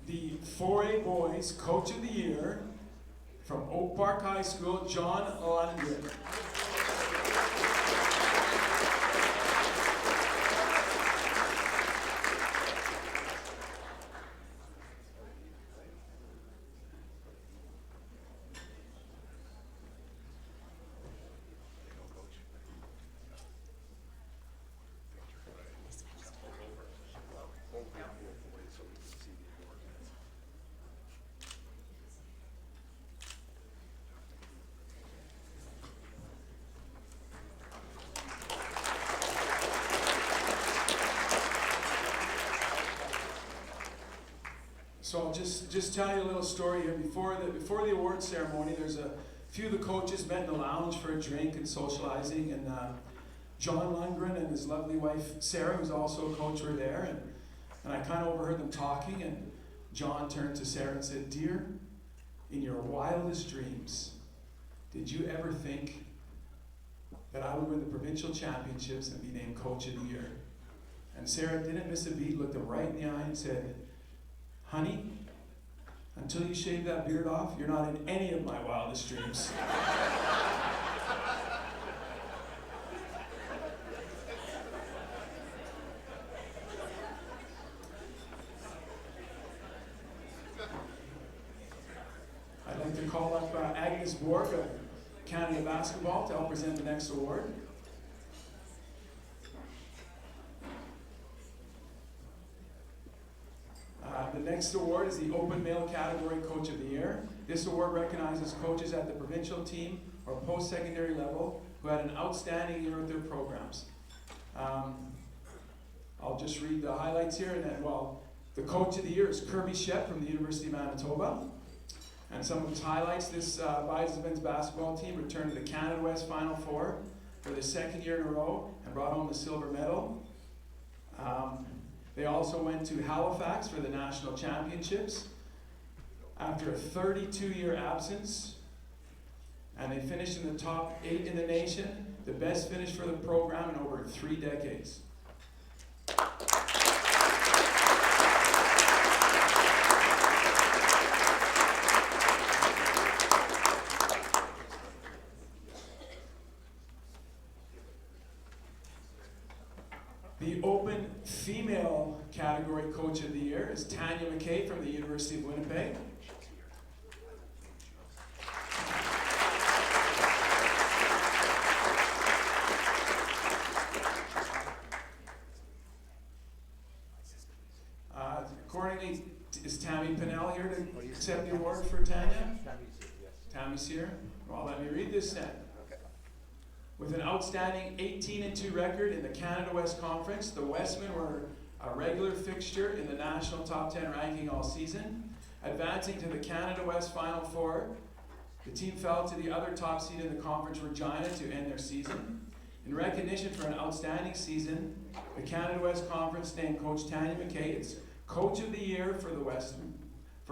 The 4A Boys Coach of the Year from Oak Park High School, John Lundgren. So I'll just tell you a little story here. Before the award ceremony, there's a few of the coaches met in the lounge for a drink and socializing, and John Lundgren and his lovely wife Sarah, who's also a coach, were there, and I kind of overheard them talking, and John turned to Sarah and said, "Dear, in your wildest dreams, did you ever think that I would win the provincial championships and be named Coach of the Year?" And Sarah didn't miss a beat, looked him right in the eye and said, "Honey, until you shave that beard off, you're not in any of my wildest dreams." I'd like to call up Agnes Borg of Canada Basketball to help present the next award. The next award is the Open Male Category Coach of the Year. This award recognizes coaches at the provincial team or post-secondary level who had an outstanding year with their programs. I'll just read the highlights here, and then, the Coach of the Year is Kirby Shep from the University of Manitoba. And some of his highlights: this Bison men's basketball team returned to the Canada West Final Four for the second year in a row and brought home the silver medal. They also went to Halifax for the national championships after a 32-year absence, and they finished in the top 8 in the nation, the best finish for the program in over 3 decades. The Open Female Category Coach of the Year is Tanya McKay from the University of Winnipeg. Accordingly, is Tammy Pinnell here to accept the award for Tanya? Tammy's here. Well, let me read this then. With an outstanding 18-2 record in the Canada West Conference, the Westmen were a regular fixture in the national top 10 ranking all season. Advancing to the Canada West Final Four, the team fell to the other top seed in the conference, Regina, to end their season. In recognition for an outstanding season, the Canada West Conference named Coach Tanya McKay its Coach of the Year for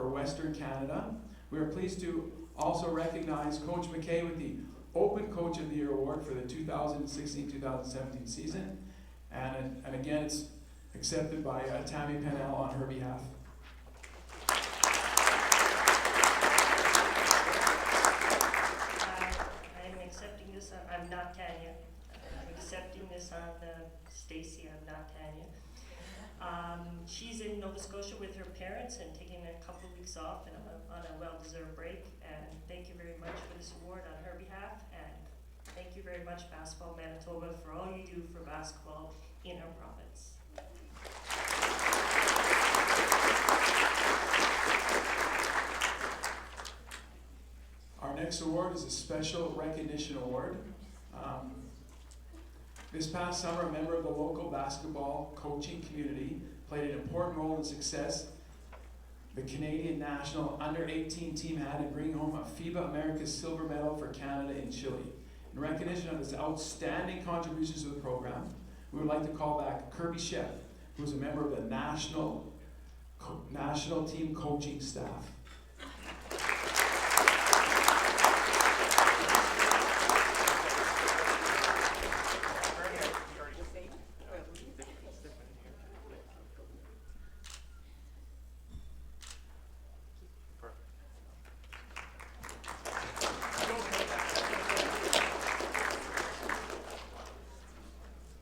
Western Canada. We are pleased to also recognize Coach McKay with the Open Coach of the Year Award for the 2016-2017 season, and again it's accepted by Tammy Pinnell on her behalf. I'm accepting this. I'm not Tanya. I'm accepting this on Stacy. I'm not Tanya. She's in Nova Scotia with her parents and taking a couple of weeks off and on a well-deserved break. And thank you very much for this award on her behalf. And thank you very much, Basketball Manitoba, for all you do for basketball in our province. Our next award is a special recognition award. This past summer, a member of the local basketball coaching community played an important role in success the Canadian national under-18 team had in bringing home a FIBA America's silver medal for Canada in Chile. In recognition of his outstanding contributions to the program, we would like to call back Kirby Shep, who is a member of the national team coaching staff.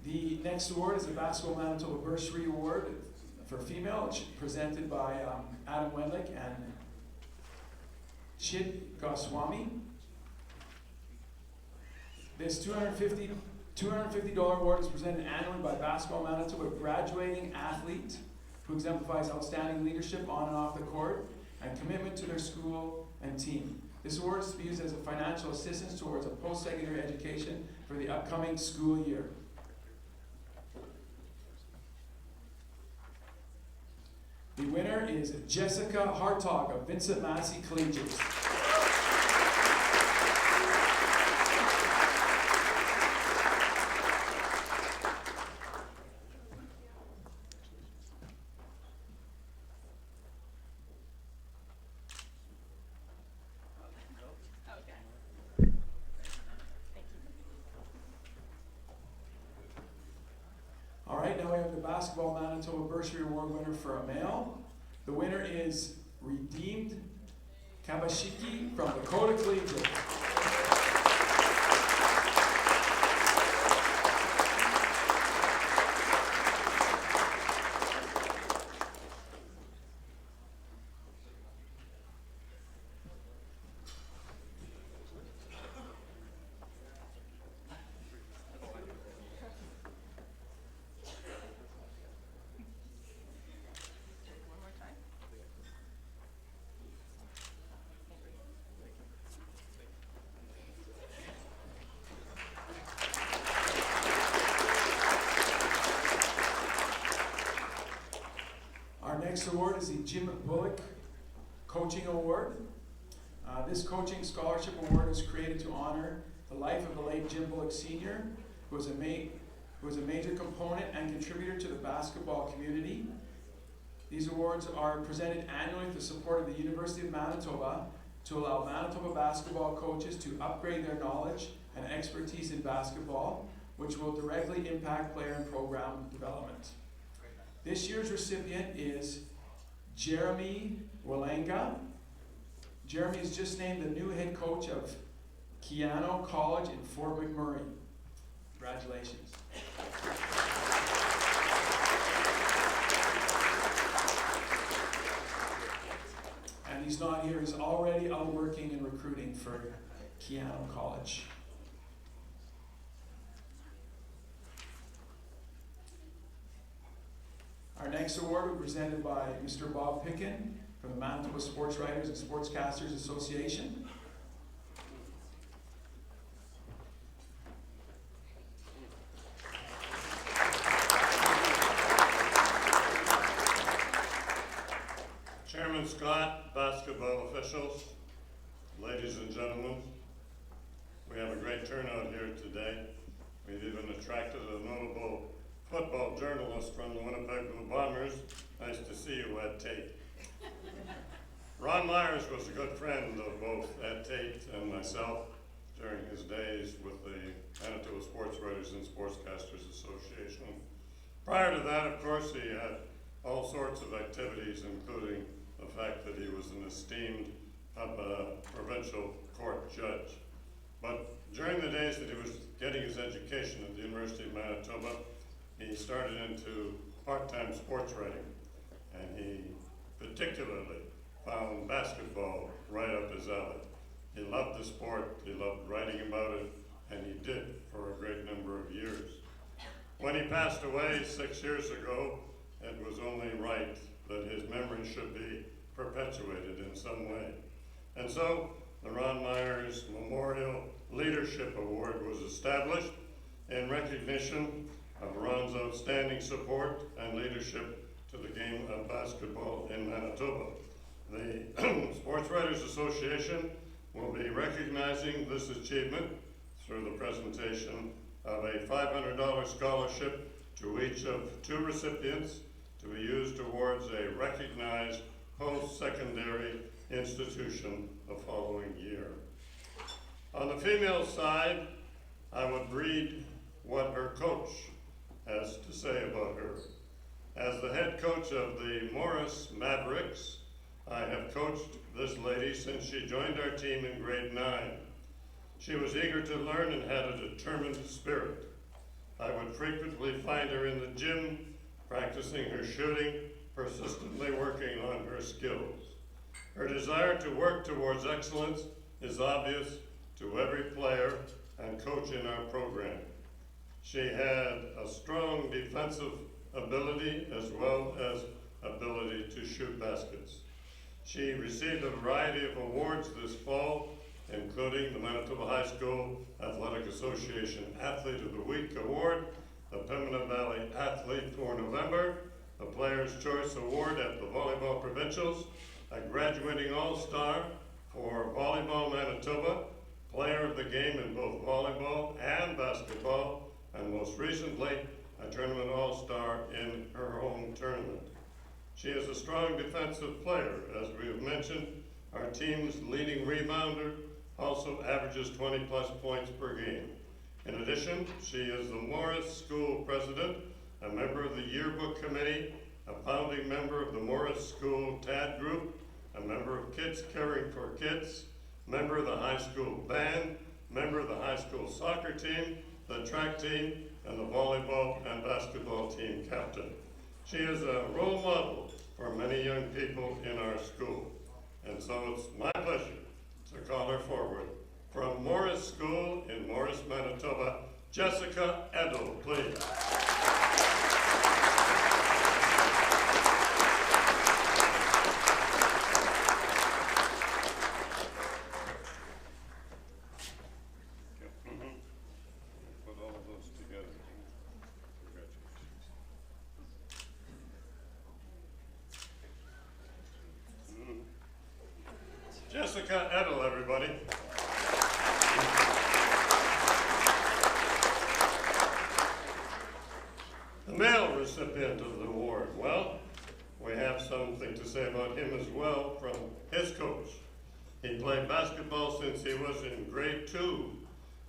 The next award is the Basketball Manitoba Bursary Award for female, presented by Adam Wedlick and Chit Goswami. This $250 award is presented annually by Basketball Manitoba, a graduating athlete who exemplifies outstanding leadership on and off the court and commitment to their school and team. This award is to be used as a financial assistance towards a post-secondary education for the upcoming school year. The winner is Jessica Hartog of Vincent Massey Collegiate. All right, now we have the Basketball Manitoba Bursary Award winner for a male. The winner is Redeemed Kabashiki from Dakota Collegiate. One more time. Our next award is the Jim Bullock Coaching Award. This coaching scholarship award is created to honor the life of the late Jim Bullock Sr., who was a major component and contributor to the basketball community. These awards are presented annually with the support of the University of Manitoba to allow Manitoba basketball coaches to upgrade their knowledge and expertise in basketball, which will directly impact player and program development. This year's recipient is Jeremy Walanga. Jeremy is just named the new head coach of Keano College in Fort McMurray. Congratulations. And he's not here, he's already out working and recruiting for Keano College. Our next award will be presented by Mr. Bob Pickin from the Manitoba Sports Writers and Sportscasters Association. Chairman Scott, basketball officials, ladies and gentlemen, we have a great turnout here today. We've even attracted a notable football journalist from the Winnipeg Blue Bombers. Nice to see you, Ed Tate. Ron Myers was a good friend of both Ed Tate and myself during his days with the Manitoba Sports Writers and Sportscasters Association. Prior to that, of course, he had all sorts of activities, including the fact that he was an esteemed provincial court judge. But during the days that he was getting his education at the University of Manitoba, he started into part-time sports writing, and he particularly found basketball right up his alley. He loved the sport, he loved writing about it, and he did for a great number of years. When he passed away 6 years ago, it was only right that his memory should be perpetuated in some way. And so the Ron Myers Memorial Leadership Award was established in recognition of Ron's outstanding support and leadership to the game of basketball in Manitoba. The Sports Writers Association will be recognizing this achievement through the presentation of a $500 scholarship to each of two recipients to be used towards a recognized post-secondary institution the following year. On the female side, I would read what her coach has to say about her. As the head coach of the Morris Mavericks, I have coached this lady since she joined our team in grade 9. She was eager to learn and had a determined spirit. I would frequently find her in the gym, practicing her shooting, persistently working on her skills. Her desire to work towards excellence is obvious to every player and coach in our program. She had a strong defensive ability as well as ability to shoot baskets. She received a variety of awards this fall, including the Manitoba High School Athletic Association Athlete of the Week Award, the Pembina Valley Athlete for November, the Player's Choice Award at the Volleyball Provincials, a graduating All-Star for Volleyball Manitoba, Player of the Game in both volleyball and basketball, and most recently, a Tournament All-Star in her home tournament. She is a strong defensive player, as we have mentioned. Our team's leading rebounder, also averages 20-plus points per game. In addition, she is the Morris School President, a member of the Yearbook Committee, a founding member of the Morris School TAD Group, a member of Kids Caring for Kids, member of the high school band, member of the high school soccer team, the track team, and the volleyball and basketball team captain. She is a role model for many young people in our school. And so it's my pleasure to call her forward. From Morris School in Morris, Manitoba, Jessica Edel, please. Put all of those together. Congratulations. Jessica Edel, everybody. The male recipient of the award, well, we have something to say about him as well from his coach. He played basketball since he was in grade 2.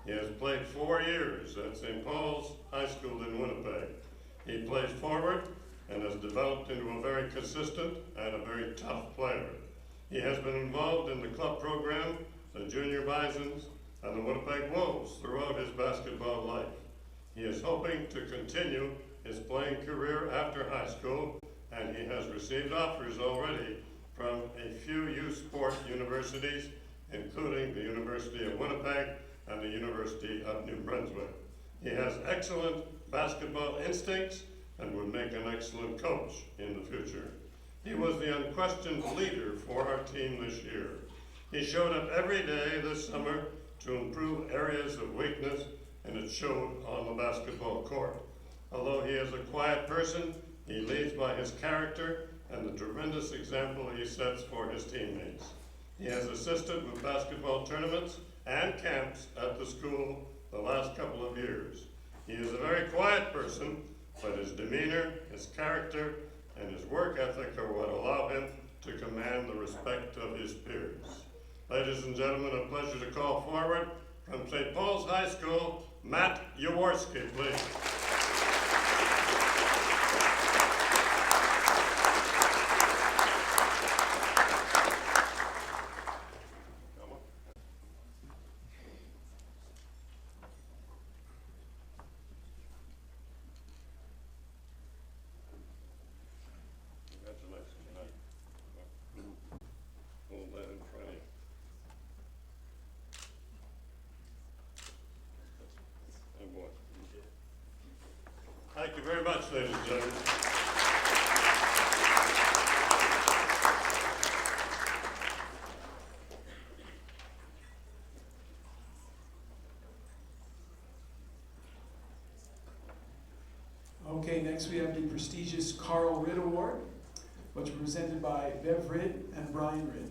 He has played 4 years at St. Paul's High School in Winnipeg. He plays forward and has developed into a very consistent and a very tough player. He has been involved in the club program, the Junior Bisons, and the Winnipeg Wolves throughout his basketball life. He is hoping to continue his playing career after high school, and he has received offers already from a few youth sport universities, including the University of Winnipeg and the University of New Brunswick. He has excellent basketball instincts and would make an excellent coach in the future. He was the unquestioned leader for our team this year. He showed up every day this summer to improve areas of weakness, and it showed on the basketball court. Although he is a quiet person, he leads by his character and the tremendous example he sets for his teammates. He has assisted with basketball tournaments and camps at the school the last couple of years. He is a very quiet person, but his demeanor, his character, and his work ethic are what allow him to command the respect of his peers. Ladies and gentlemen, a pleasure to call forward from St. Paul's High School, Matt Jaworski, please. Thank you very much, ladies and gentlemen. Okay, next we have the prestigious Carl Ridd Award, which was presented by Bev Ridd and Brian Ridd.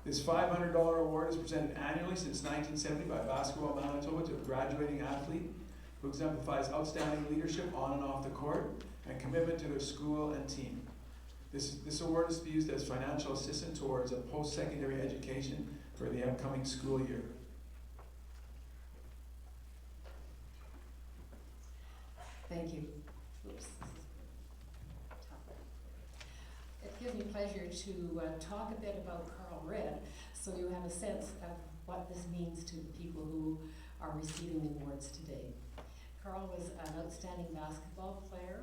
This $500 award is presented annually since 1970 by Basketball Manitoba to a graduating athlete who exemplifies outstanding leadership on and off the court and commitment to their school and team. This award is to be used as financial assistance towards a post-secondary education for the upcoming school year. Thank you. Oops. It gives me pleasure to talk a bit about Carl Ridd, so you have a sense of what this means to the people who are receiving the awards today. Carl was an outstanding basketball player.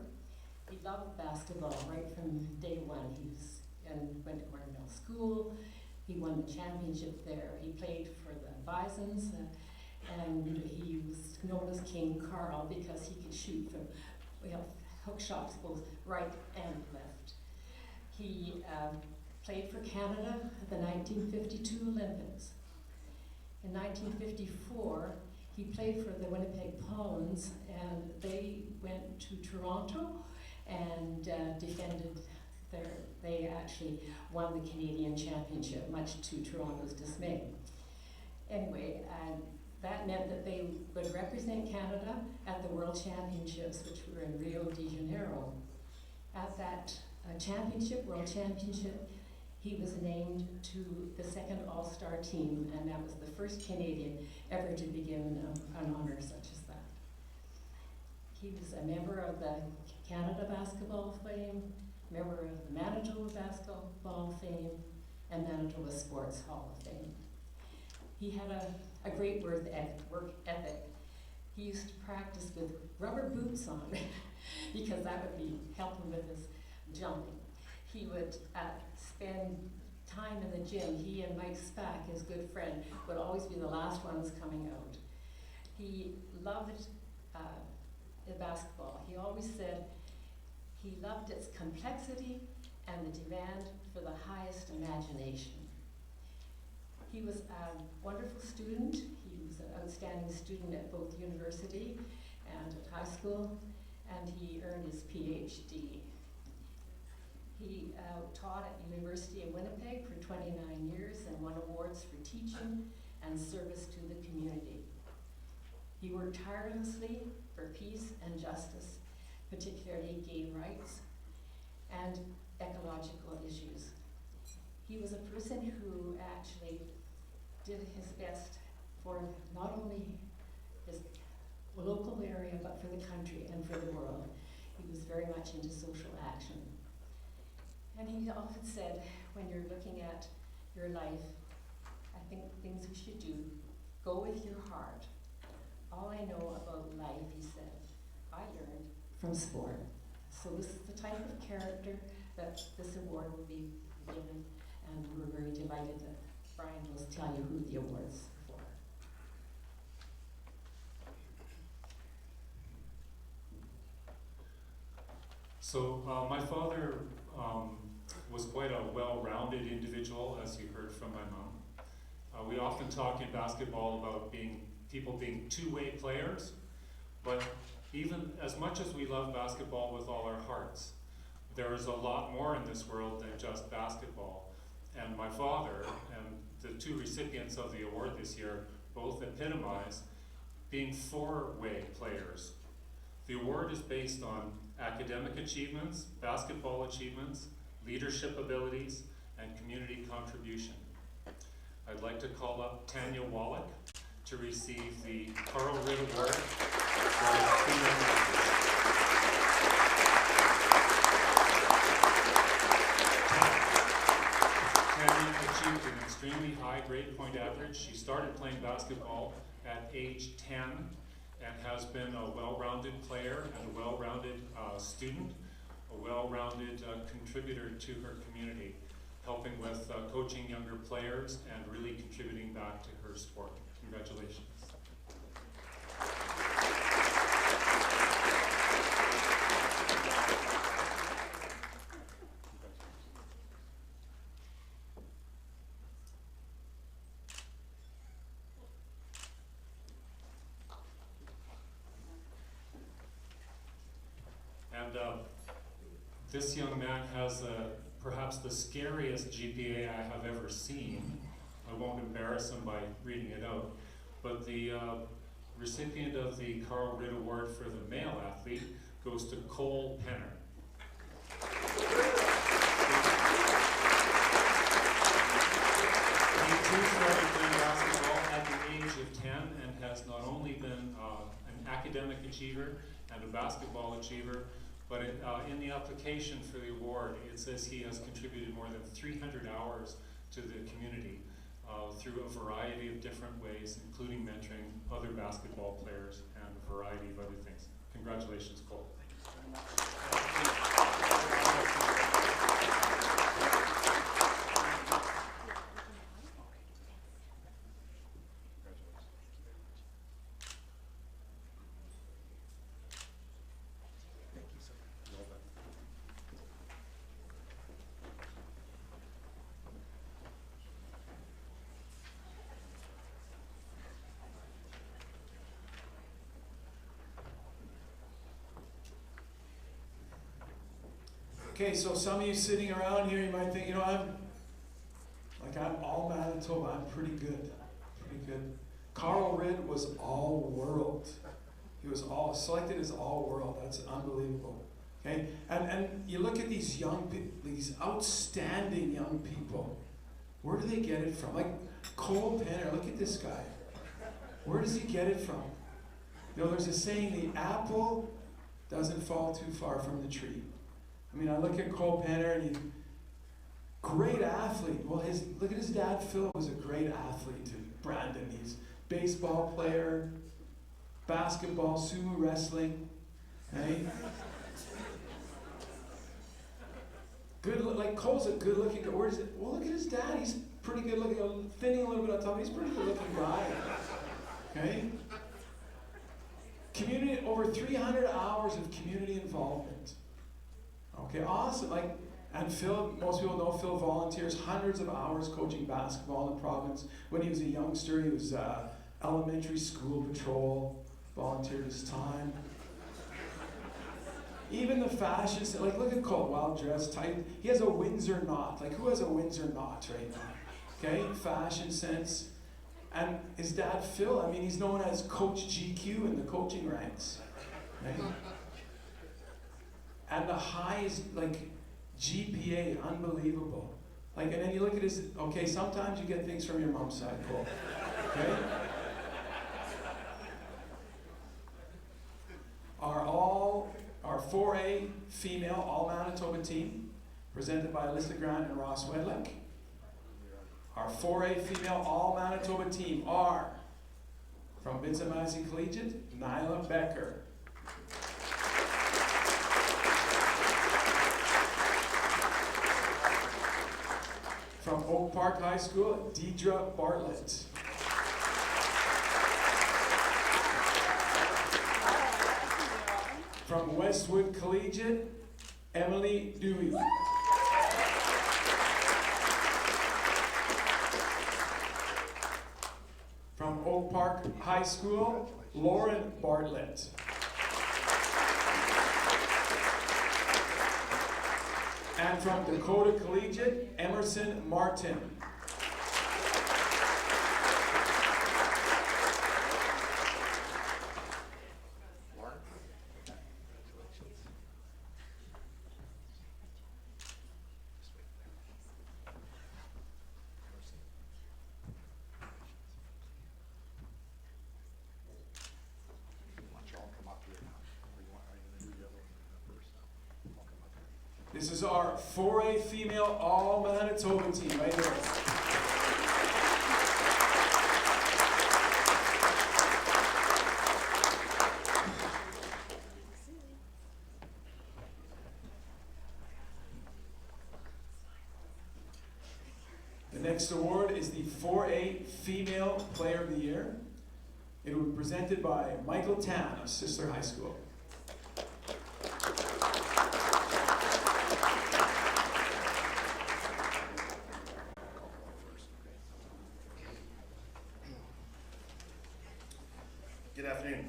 He loved basketball right from day one. He went to Cornell School. He won the championship there. He played for the Bisons, and he was known as King Carl because he could shoot from hook shots both right and left. He played for Canada at the 1952 Olympics. In 1954, He played for the Winnipeg Pawns, and they went to Toronto and defended they actually won the Canadian Championship, much to Toronto's dismay. Anyway, that meant that they would represent Canada at the World Championships, which were in Rio de Janeiro. At that World Championship, he was named to the second All-Star team, and that was the first Canadian ever to be given an honor such as that. He was a member of the Canada Basketball Fame, member of the Manitoba Basketball Fame, and Manitoba Sports Hall of Fame. He had a great work ethic. He used to practice with rubber boots on because that would be helping with his jumping. He would spend time in the gym. He and Mike Spack, his good friend, would always be the last ones coming out. He loved the basketball. He always said he loved its complexity and the demand for the highest imagination. He was a wonderful student. He was an outstanding student at both university and at high school, and he earned his PhD. He taught at University of Winnipeg for 29 years and won awards for teaching and service to the community. He worked tirelessly for peace and justice, particularly gay rights and ecological issues. He was a person who actually did his best for not only his local area, but for the country and for the world. He was very much into social action. And he often said, when you're looking at your life, I think things we should do, go with your heart. All I know about life, he said, I learned from sport. So this is the type of character that this award will be given, and we're very delighted that Brian will tell you who the award's for. So my father was quite a well-rounded individual, as you heard from my mom. We often talk in basketball about people being two-way players, but even as much as we love basketball with all our hearts, there is a lot more in this world than just basketball. And my father and the two recipients of the award this year both epitomize being four-way players. The award is based on academic achievements, basketball achievements, leadership abilities, and community contribution. I'd like to call up Tanya Wallach to receive the Carl Ridd Award for female Tanya achieved an extremely high grade point average. She started playing basketball at age 10 and has been a well-rounded player and a well-rounded student, a well-rounded contributor to her community, helping with coaching younger players and really contributing back to her sport. Congratulations. And this young man has perhaps the scariest GPA I have ever seen. I won't embarrass him by reading it out, but the recipient of the Carl Ridd Award for the male athlete goes to Cole Penner. He too started playing basketball at the age of 10 and has not only been an academic achiever and a basketball achiever, but in the application for the award, it says he has contributed more than 300 hours to the community through a variety of different ways, including mentoring other basketball players and a variety of other things. Congratulations, Cole. Okay, so some of you sitting around here, you might think, I'm All-Manitoba, I'm pretty good. Pretty good. Carl Ridd was all-world. He was selected as all-world. That's unbelievable. Okay? And you look at these these outstanding young people. Where do they get it from? Like Cole Penner, look at this guy. Where does he get it from? There's a saying, the apple doesn't fall too far from the tree. I mean, I look at Cole Penner and he's great athlete. Well, look at his dad, Phil, was a great athlete too. Brandon, he's baseball player, basketball, sumo wrestling, right? Good, like Cole's a good looking guy. Where is it? Well, look at his dad, he's pretty good looking, thinning a little bit on top, he's a pretty good looking guy, okay? Community, over 300 hours of community involvement. Okay, awesome. And Phil, most people know Phil volunteers hundreds of hours coaching basketball in the province. When he was a youngster, he was elementary school patrol, volunteered his time. Even the fashion, look at Cole, well-dressed, tight. He has a Windsor knot. Who has a Windsor knot right now? Okay, fashion sense. And his dad, Phil, I mean, he's known as Coach GQ in the coaching ranks. Right? And the highest, GPA, unbelievable. And then you look at his, okay, sometimes you get things from your mom's side, Cole. Okay? Our 4A female All-Manitoba team, presented by Alyssa Grant and Ross Wedlick. Our 4A female All-Manitoba team are, from Vincent Massey Collegiate, Nyla Becker. From Oak Park High School, Deidre Bartlett. From Westwood Collegiate, Emily Dewey. From Oak Park High School, Lauren Bartlett. And from Dakota Collegiate, Emerson Martin. This is our 4A female All-Manitoba team right here. The next award is the 4A Female Player of the Year. It will be presented by Michael Tan of Sister High School. Good afternoon.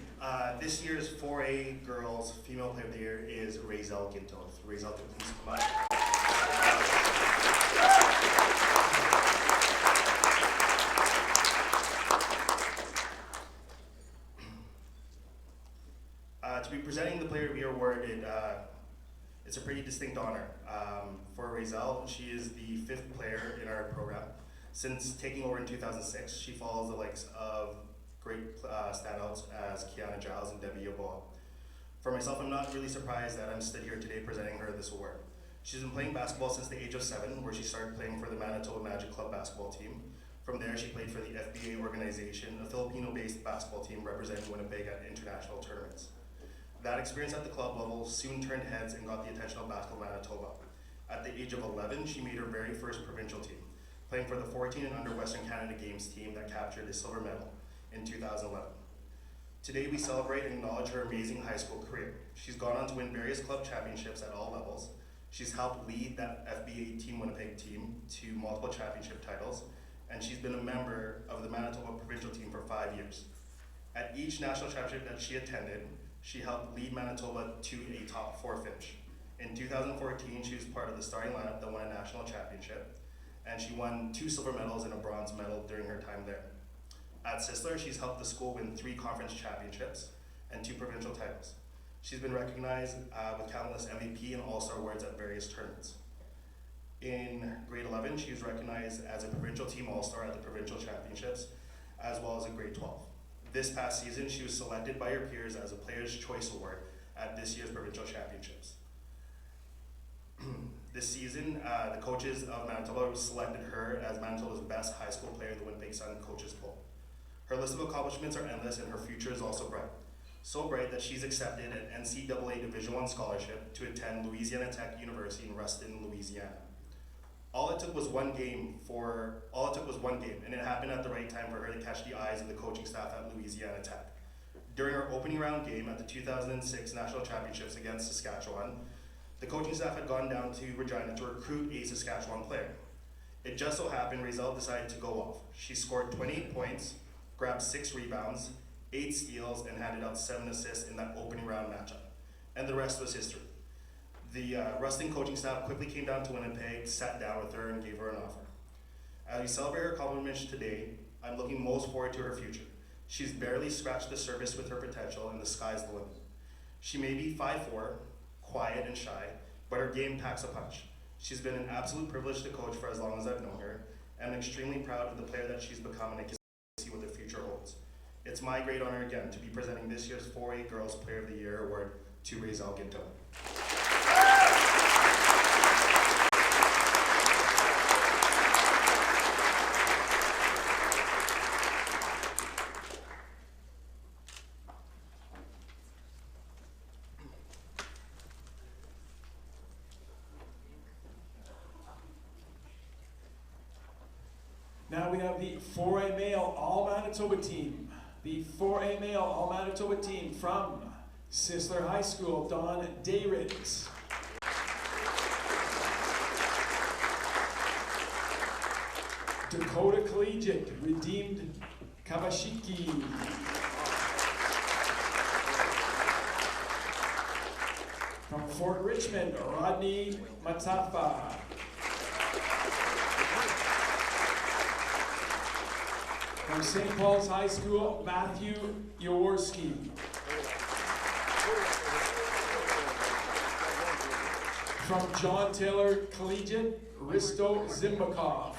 This year's 4A Girls Female Player of the Year is Razel Ginto. Razel, can you please come up? To be presenting the Player of the Year award, it's a pretty distinct honor. For Razel, she is the 5th player in our program. Since taking over in 2006, she follows the likes of great standouts as Kiana Giles and Debbie Yaboa. For myself, I'm not really surprised that I'm stood here today presenting her this award. She's been playing basketball since the age of 7, where she started playing for the Manitoba Magic Club basketball team. From there, she played for the FBA organization, a Filipino-based basketball team representing Winnipeg at international tournaments. That experience at the club level soon turned heads and got the attention of Basketball Manitoba. At the age of 11, she made her very first provincial team, playing for the 14 and under Western Canada Games team that captured the silver medal in 2011. Today we celebrate and acknowledge her amazing high school career. She's gone on to win various club championships at all levels. She's helped lead that FBA Team Winnipeg team to multiple championship titles, and she's been a member of the Manitoba provincial team for 5 years. At each national championship that she attended, she helped lead Manitoba to a top 4 finish. In 2014, she was part of the starting lineup that won a national championship, and she won 2 silver medals and a bronze medal during her time there. At Sisler, she's helped the school win 3 conference championships and 2 provincial titles. She's been recognized with countless MVP and All-Star awards at various tournaments. In grade 11, she was recognized as a provincial team All-Star at the provincial championships, as well as in grade 12. This past season, she was selected by her peers as a Player's Choice Award at this year's provincial championships. This season, the coaches of Manitoba selected her as Manitoba's best high school player in the Winnipeg Sun Coaches Poll. Her list of accomplishments are endless, and her future is also bright. So bright that she's accepted an NCAA Division I scholarship to attend Louisiana Tech University in Ruston, Louisiana. All it took was one game, and it happened at the right time for her to catch the eyes of the coaching staff at Louisiana Tech. During her opening round game at the 2006 National Championships against Saskatchewan, the coaching staff had gone down to Regina to recruit a Saskatchewan player. It just so happened Rizal decided to go off. She scored 28 points, grabbed 6 rebounds, 8 steals, and handed out 7 assists in that opening round matchup. And the rest was history. The Ruston coaching staff quickly came down to Winnipeg, sat down with her, and gave her an offer. As we celebrate her accomplishments today, I'm looking most forward to her future. She's barely scratched the surface with her potential, and the sky's the limit. She may be 5'4", quiet and shy, but her game packs a punch. She's been an absolute privilege to coach for as long as I've known her, and I'm extremely proud of the player that she's become, and I can see what the future holds. It's my great honor again to be presenting this year's 4A Girls Player of the Year award to Rizal Ginto. Now we have the 4A male All-Manitoba team. The 4A male All-Manitoba team from Sisler High School, Don Dayrit. Dakota Collegiate, Redeemed Kawashiki. From Fort Richmond, Rodney Matafa. From St. Paul's High School, Matthew Jaworski. From John Taylor Collegiate, Risto Zimbakov.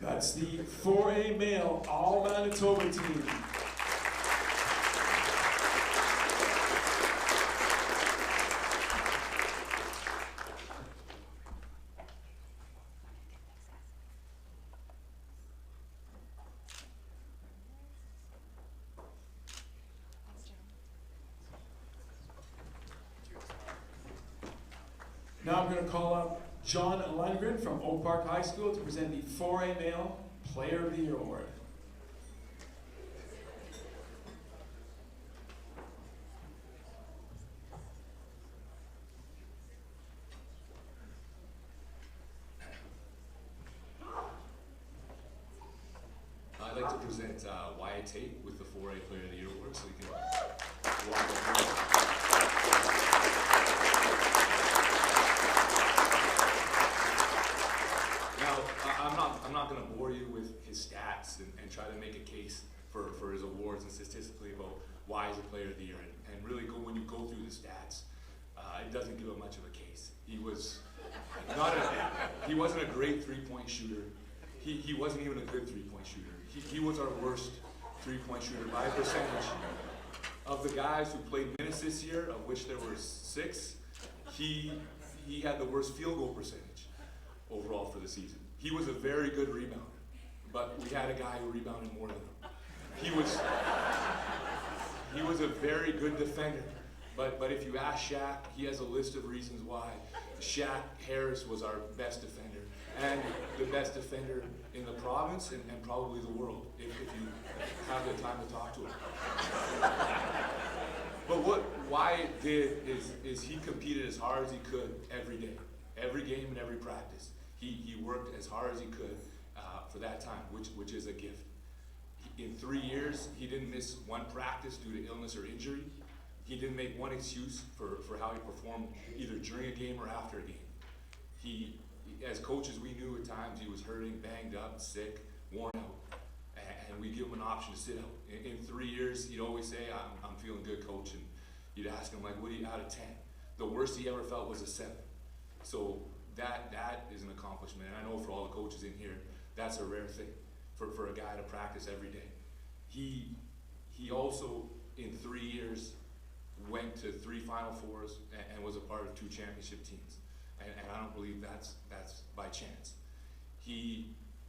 That's the 4A male All-Manitoba team. Now I'm going to call up John Lundgren from Oak Park High School to present the 4A Male Player of the Year Award. I'd like to present Wyatt Tate with the 4A Player of the Year Award, so you can walk up. I'm not going to bore you with his stats and try to make a case for his awards and statistically about why he's a Player of the Year. And really, when you go through the stats, it doesn't give him much of a case. He wasn't a great three-point shooter. He wasn't even a good three-point shooter. He was our worst three-point shooter by a percentage. Of the guys who played minutes this year, of which there were 6, he had the worst field goal percentage overall for the season. He was a very good rebounder, but we had a guy who rebounded more than him. He was a very good defender. But if you ask Shaq, he has a list of reasons why. Shaq Harris was our best defender, and the best defender in the province and probably the world, if you have the time to talk to him. But what Wyatt did is he competed as hard as he could every day, every game and every practice. He worked as hard as he could for that time, which is a gift. In 3 years, he didn't miss one practice due to illness or injury. He didn't make one excuse for how he performed either during a game or after a game. As coaches, we knew at times he was hurting, banged up, sick, worn out, and we give him an option to sit out. In 3 years, he'd always say, I'm feeling good, coach, and you'd ask him, like, what are you out of 10? The worst he ever felt was a 7. So that is an accomplishment, and I know for all the coaches in here, that's a rare thing for a guy to practice every day. He also, in 3 years, went to 3 Final Fours and was a part of 2 championship teams. And I don't believe that's by chance.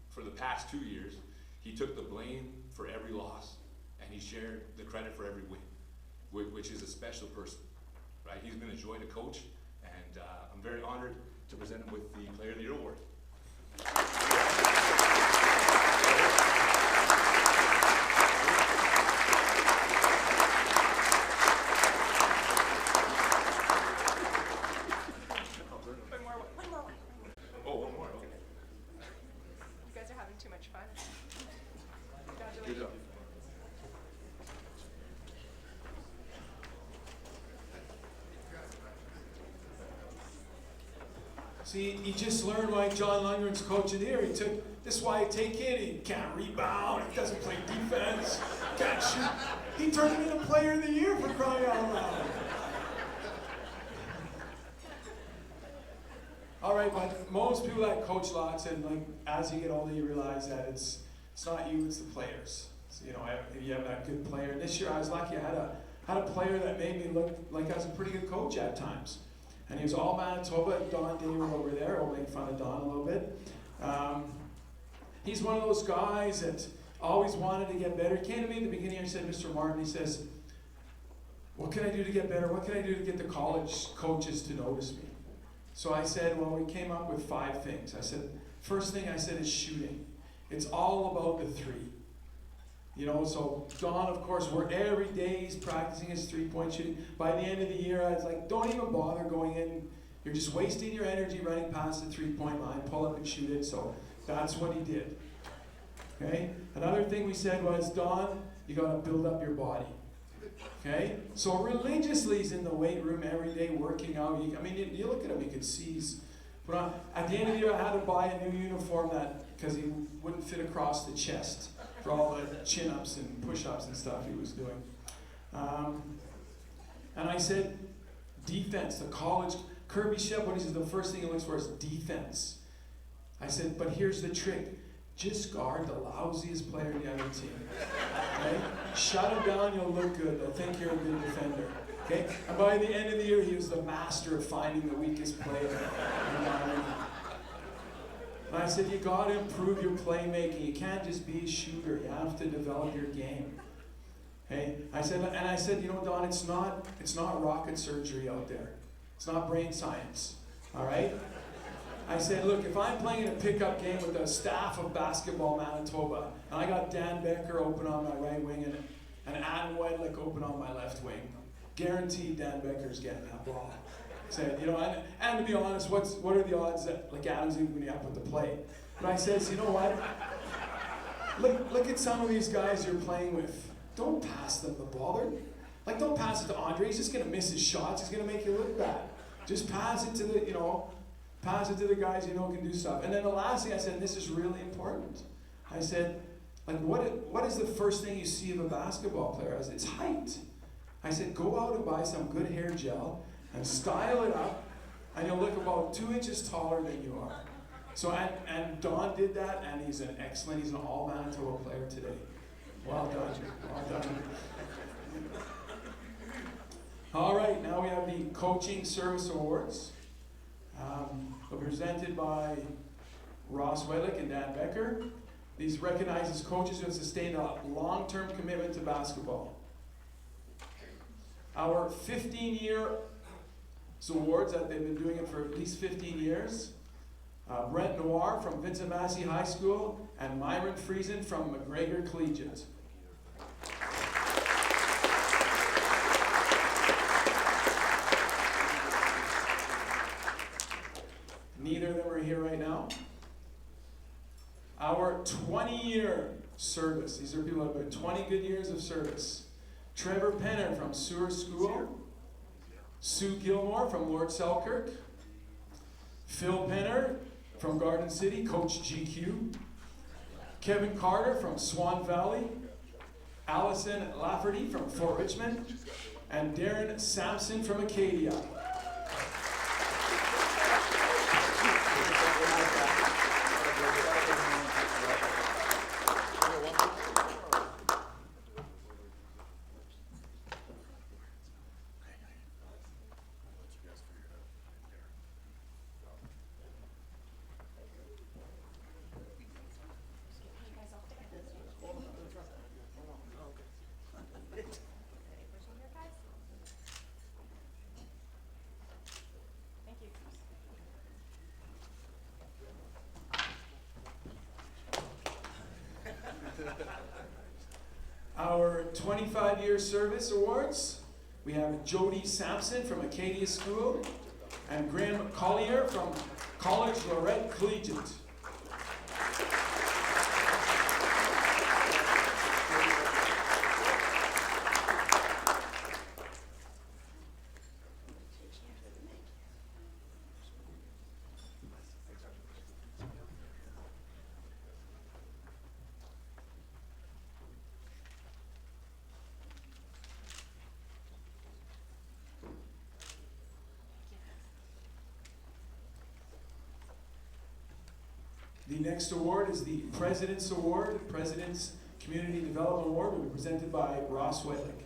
For the past 2 years, he took the blame for every loss and he shared the credit for every win, which is a special person, right? He's been a joy to coach, and I'm very honored to present him with the Player of the Year award. See, he just learned why John Lundgren's coaching here. This is why you take it. He can't rebound. He doesn't play defense. Can't shoot. He turned him into Player of the Year, for crying out loud. All right, but most people that coach lots, and like as you get older, you realize that it's not you, it's the players. So, you know, if you have that good player. This year, I was lucky. I had a player that made me look like I was a pretty good coach at times. And he was All-Manitoba, Don David over there. I'll make fun of Don a little bit. He's one of those guys that always wanted to get better. He came to me at the beginning and said, Mr. Martin, he says, what can I do to get better? What can I do to get the college coaches to notice me? So I said, well, we came up with 5 things. I said, first thing I said is shooting. It's all about the 3. You know, so Don, of course, every day he's practicing his 3-point shooting. By the end of the year, I was like, don't even bother going in. You're just wasting your energy running past the 3-point line. Pull up and shoot it. So that's what he did. Okay? Another thing we said was, Don, you got to build up your body. Okay? So religiously, he's in the weight room every day working out. You look at him, you can see he's put on. At the end of the year, I had to buy a new uniform because he wouldn't fit across the chest for all the chin-ups and push-ups and stuff he was doing. And I said, defense, the college, Kirby Shep, what he says, the first thing he looks for is defense. I said, but here's the trick. Just guard the lousiest player in the other team. Okay? Shut him down, you'll look good. They'll think you're a good defender. Okay? And by the end of the year, he was the master of finding the weakest player. And I said, you got to improve your playmaking. You can't just be a shooter. You have to develop your game. Okay? I said, you know, Don, it's not rocket surgery out there. It's not brain science. All right? I said, look, if I'm playing in a pickup game with a staff of Basketball Manitoba, and I got Dan Becker open on my right wing and Adam Wedlick open on my left wing, guaranteed Dan Becker's getting that ball. Said, you know, and to be honest, what are the odds that like Adam's even going to up with the play? But I says, you know what? Look at some of these guys you're playing with. Don't pass them the ball. Don't pass it to Andre. He's just going to miss his shots. He's going to make you look bad. Just pass it to the guys you know can do stuff. And then the last thing I said, and this is really important. I said, what is the first thing you see of a basketball player? I said, it's height. I said, go out and buy some good hair gel and style it up, and you'll look about 2 inches taller than you are. So, and Don did that, and he's an All-Manitoba player today. Well done, well done. All right, now we have the Coaching Service Awards, presented by Ross Wedlick and Dan Becker. These recognizes coaches who have sustained a long-term commitment to basketball. Our 15-year awards, that they've been doing it for at least 15 years. Brent Noir from Vincent Massey High School and Myron Friesen from McGregor Collegiate. Neither of them are here right now. Our 20-year service. These are people who have been 20 good years of service. Trevor Penner from Sewer School. Sue Gilmore from Lord Selkirk. Phil Penner from Garden City, Coach GQ. Kevin Carter from Swan Valley. Allison Lafferty from Fort Richmond. And Darren Sampson from Acadia. Our 25-year service awards, we have Jody Sampson from Acadia School and Graham Collier from College Lorette Collegiate. The next award is the President's Award, President's Community Development Award, will be presented by Ross Wedlick.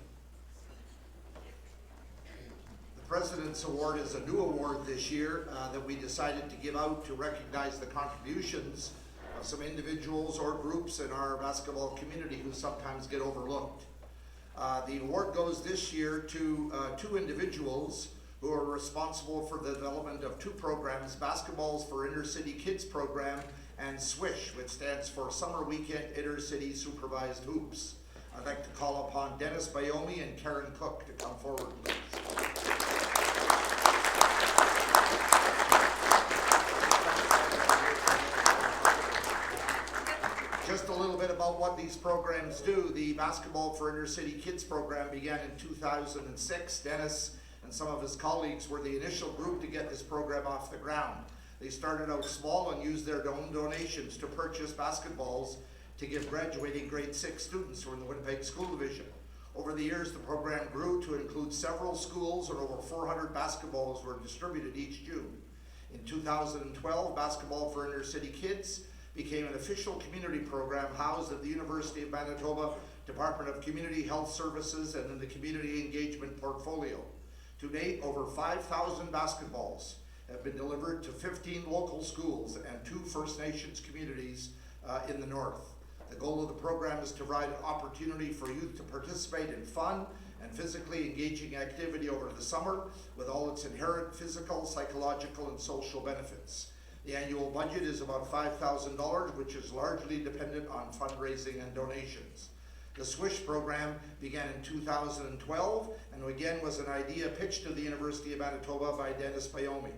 The President's Award is a new award this year that we decided to give out to recognize the contributions of some individuals or groups in our basketball community who sometimes get overlooked. The award goes this year to two individuals who are responsible for the development of two programs, Basketballs for Inner City Kids program and SWISH, which stands for Summer Weekend Inner City Supervised Hoops. I'd like to call upon Dennis Bayomi and Karen Cook to come forward, please. Just a little bit about what these programs do. The Basketball for Inner City Kids program began in 2006. Dennis and some of his colleagues were the initial group to get this program off the ground. They started out small and used their own donations to purchase basketballs to give graduating grade 6 students from the Winnipeg School Division. Over the years, the program grew to include several schools, and over 400 basketballs were distributed each June. In 2012, Basketball for Inner City Kids became an official community program housed at the University of Manitoba Department of Community Health Services and in the Community Engagement portfolio. To date, over 5,000 basketballs have been delivered to 15 local schools and 2 First Nations communities in the north. The goal of the program is to provide an opportunity for youth to participate in fun and physically engaging activity over the summer with all its inherent physical, psychological, and social benefits. The annual budget is about $5,000, which is largely dependent on fundraising and donations. The SWISH program began in 2012 and again was an idea pitched to the University of Manitoba by Dennis Bayomi.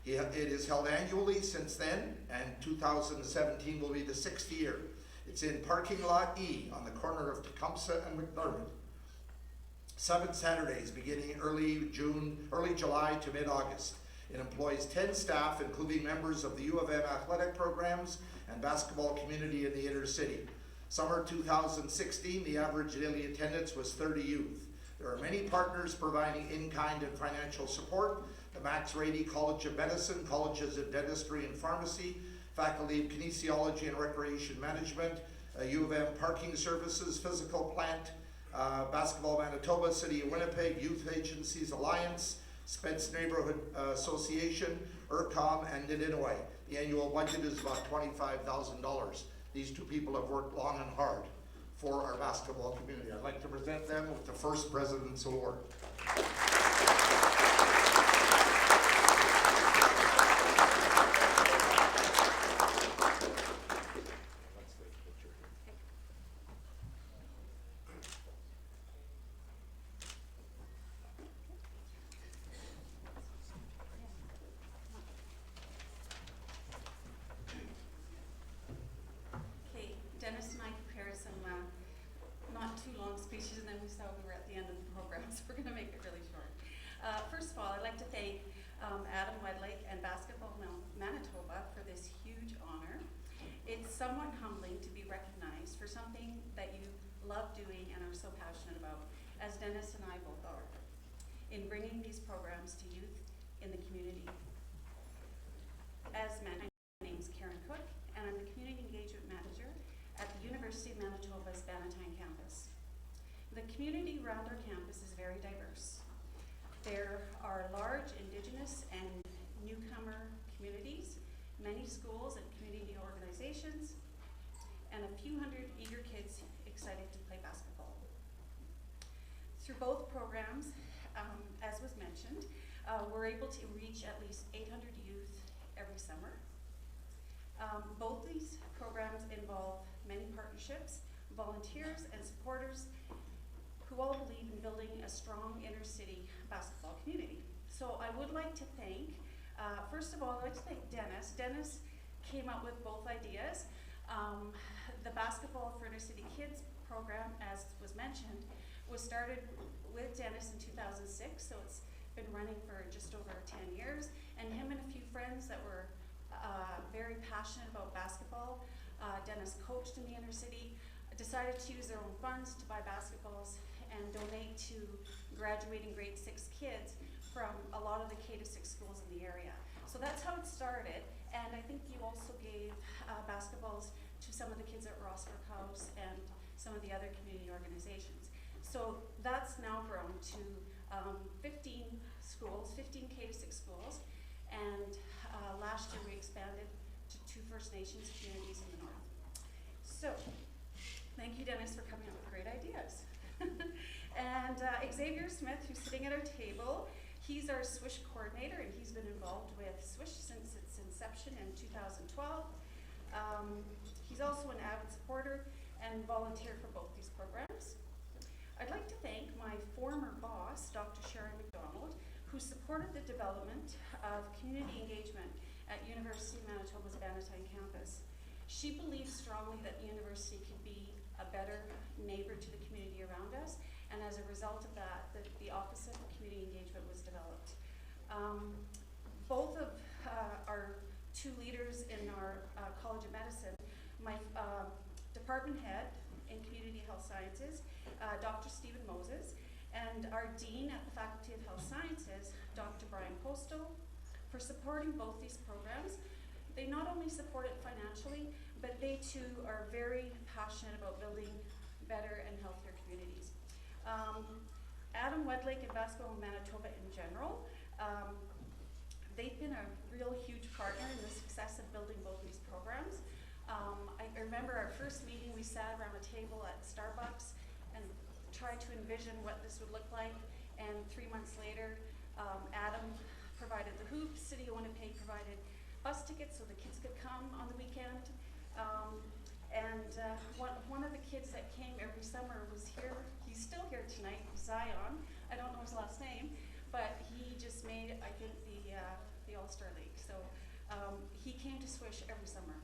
It is held annually since then, and 2017 will be the 6th year. It's in Parking Lot E on the corner of Tecumseh and McDermott. 7 Saturdays beginning early July to mid-August. It employs 10 staff, including members of the U of M athletic programs and basketball community in the inner city. Summer 2016, the average daily attendance was 30 youth. There are many partners providing in-kind and financial support. The Max Rady College of Medicine, colleges of dentistry and pharmacy, faculty of kinesiology and recreation management, U of M parking services, physical plant, Basketball Manitoba, City of Winnipeg, Youth Agencies Alliance, Spence Neighborhood Association, ERCOM, and Nidinaway. The annual budget is about $25,000. These two people have worked long and hard for our basketball community. I'd like to present them with the first President's Award. you saw we were at the end of the program, so we're going to make it really short. First of all, I'd like to thank Adam Wedlake and Basketball Manitoba for this huge honor. It's somewhat humbling to be recognized for something that you love doing and are so passionate about, as Dennis and I both are, in bringing these programs to youth in the community. As mentioned, my name is Karen Cook, and I'm the Community Engagement Manager at the University of Manitoba's Bannatyne campus. The community around our campus is very diverse. There are large Indigenous and newcomer communities, many schools and community organizations, and a few hundred eager kids excited to play basketball. Through both programs, as was mentioned, we're able to reach at least 800 youth every summer. Both these programs involve many partnerships, volunteers, and supporters who all believe in building a strong inner-city basketball community. So I would like to thank, first of all, I'd like to thank Dennis. Dennis came up with both ideas. The Basketball for Inner-City Kids program, as was mentioned, was started with Dennis in 2006, so it's been running for just over 10 years, and him and a few friends that were very passionate about basketball. Dennis coached in the inner city, decided to use their own funds to buy basketballs and donate to graduating grade 6 kids from a lot of the K-6 schools in the area. So that's how it started, and I think you also gave basketballs to some of the kids at Rossbrook House and some of the other community organizations. So that's now grown to 15 schools, 15 K-6 schools, and last year we expanded to 2 First Nations communities in the north. So, thank you, Dennis, for coming up with great ideas. And Xavier Smith, who's sitting at our table, he's our Swish coordinator, and he's been involved with Swish since its inception in 2012. He's also an avid supporter and volunteer for both these programs. I'd like to thank my former boss, Dr. Sharon McDonald, who supported the development of community engagement at University of Manitoba's Bannatyne campus. She believes strongly that the university could be a better neighbor to the community around us, and as a result of that, the Office of Community Engagement was developed. Both of our 2 leaders in our College of Medicine, my department head in Community Health Sciences, Dr. Stephen Moses, and our Dean at the Faculty of Health Sciences, Dr. Brian Postal, for supporting both these programs. They not only support it financially, but they too are very passionate about building better and healthier communities. Adam Wedlake and Basketball Manitoba in general, they've been a real huge partner in the success of building both these programs. I remember our first meeting, we sat around a table at Starbucks and tried to envision what this would look like, and 3 months later, Adam provided the hoops, City of Winnipeg provided bus tickets so the kids could come on the weekend. One of the kids that came every summer was here. He's still here tonight, Zion. I don't know his last name, but he just made, I think, the All-Star League. So he came to Swish every summer.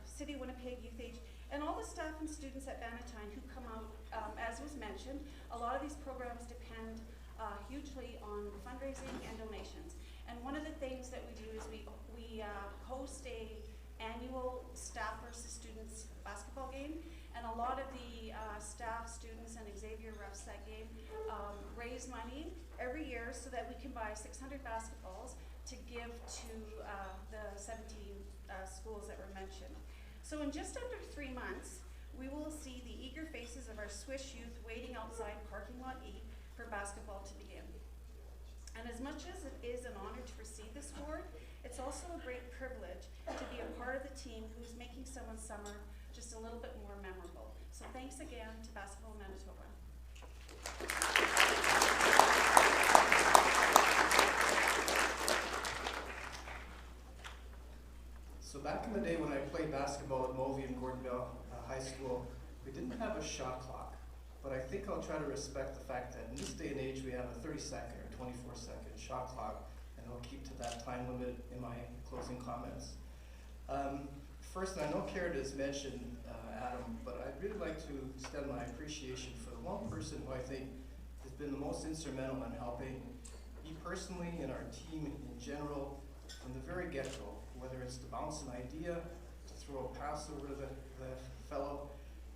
City of Winnipeg Youth Age, and all the staff and students at Bannatyne who come out, as was mentioned, a lot of these programs depend hugely on fundraising and donations. And one of the things that we do is we host a annual staff versus students basketball game, and a lot of the staff, students, and Xavier refs that game raise money every year so that we can buy 600 basketballs to give to the 17 schools that were mentioned. So in just under 3 months, we will see the eager faces of our Swish youth waiting outside parking lot E for basketball to begin. And as much as it is an honor to receive this award, it's also a great privilege to be a part of the team who's making someone's summer just a little bit more memorable. So thanks again to Basketball Manitoba. So back in the day when I played basketball at Movie and Gordonville High School, we didn't have a shot clock. But I think I'll try to respect the fact that in this day and age we have a 30-second or 24-second shot clock, and I'll keep to that time limit in my closing comments. First, I know Karen has mentioned Adam, but I'd really like to extend my appreciation for the one person who I think has been the most instrumental in helping me personally and our team in general from the very get-go, whether it's to bounce an idea, to throw a pass over to the fellow,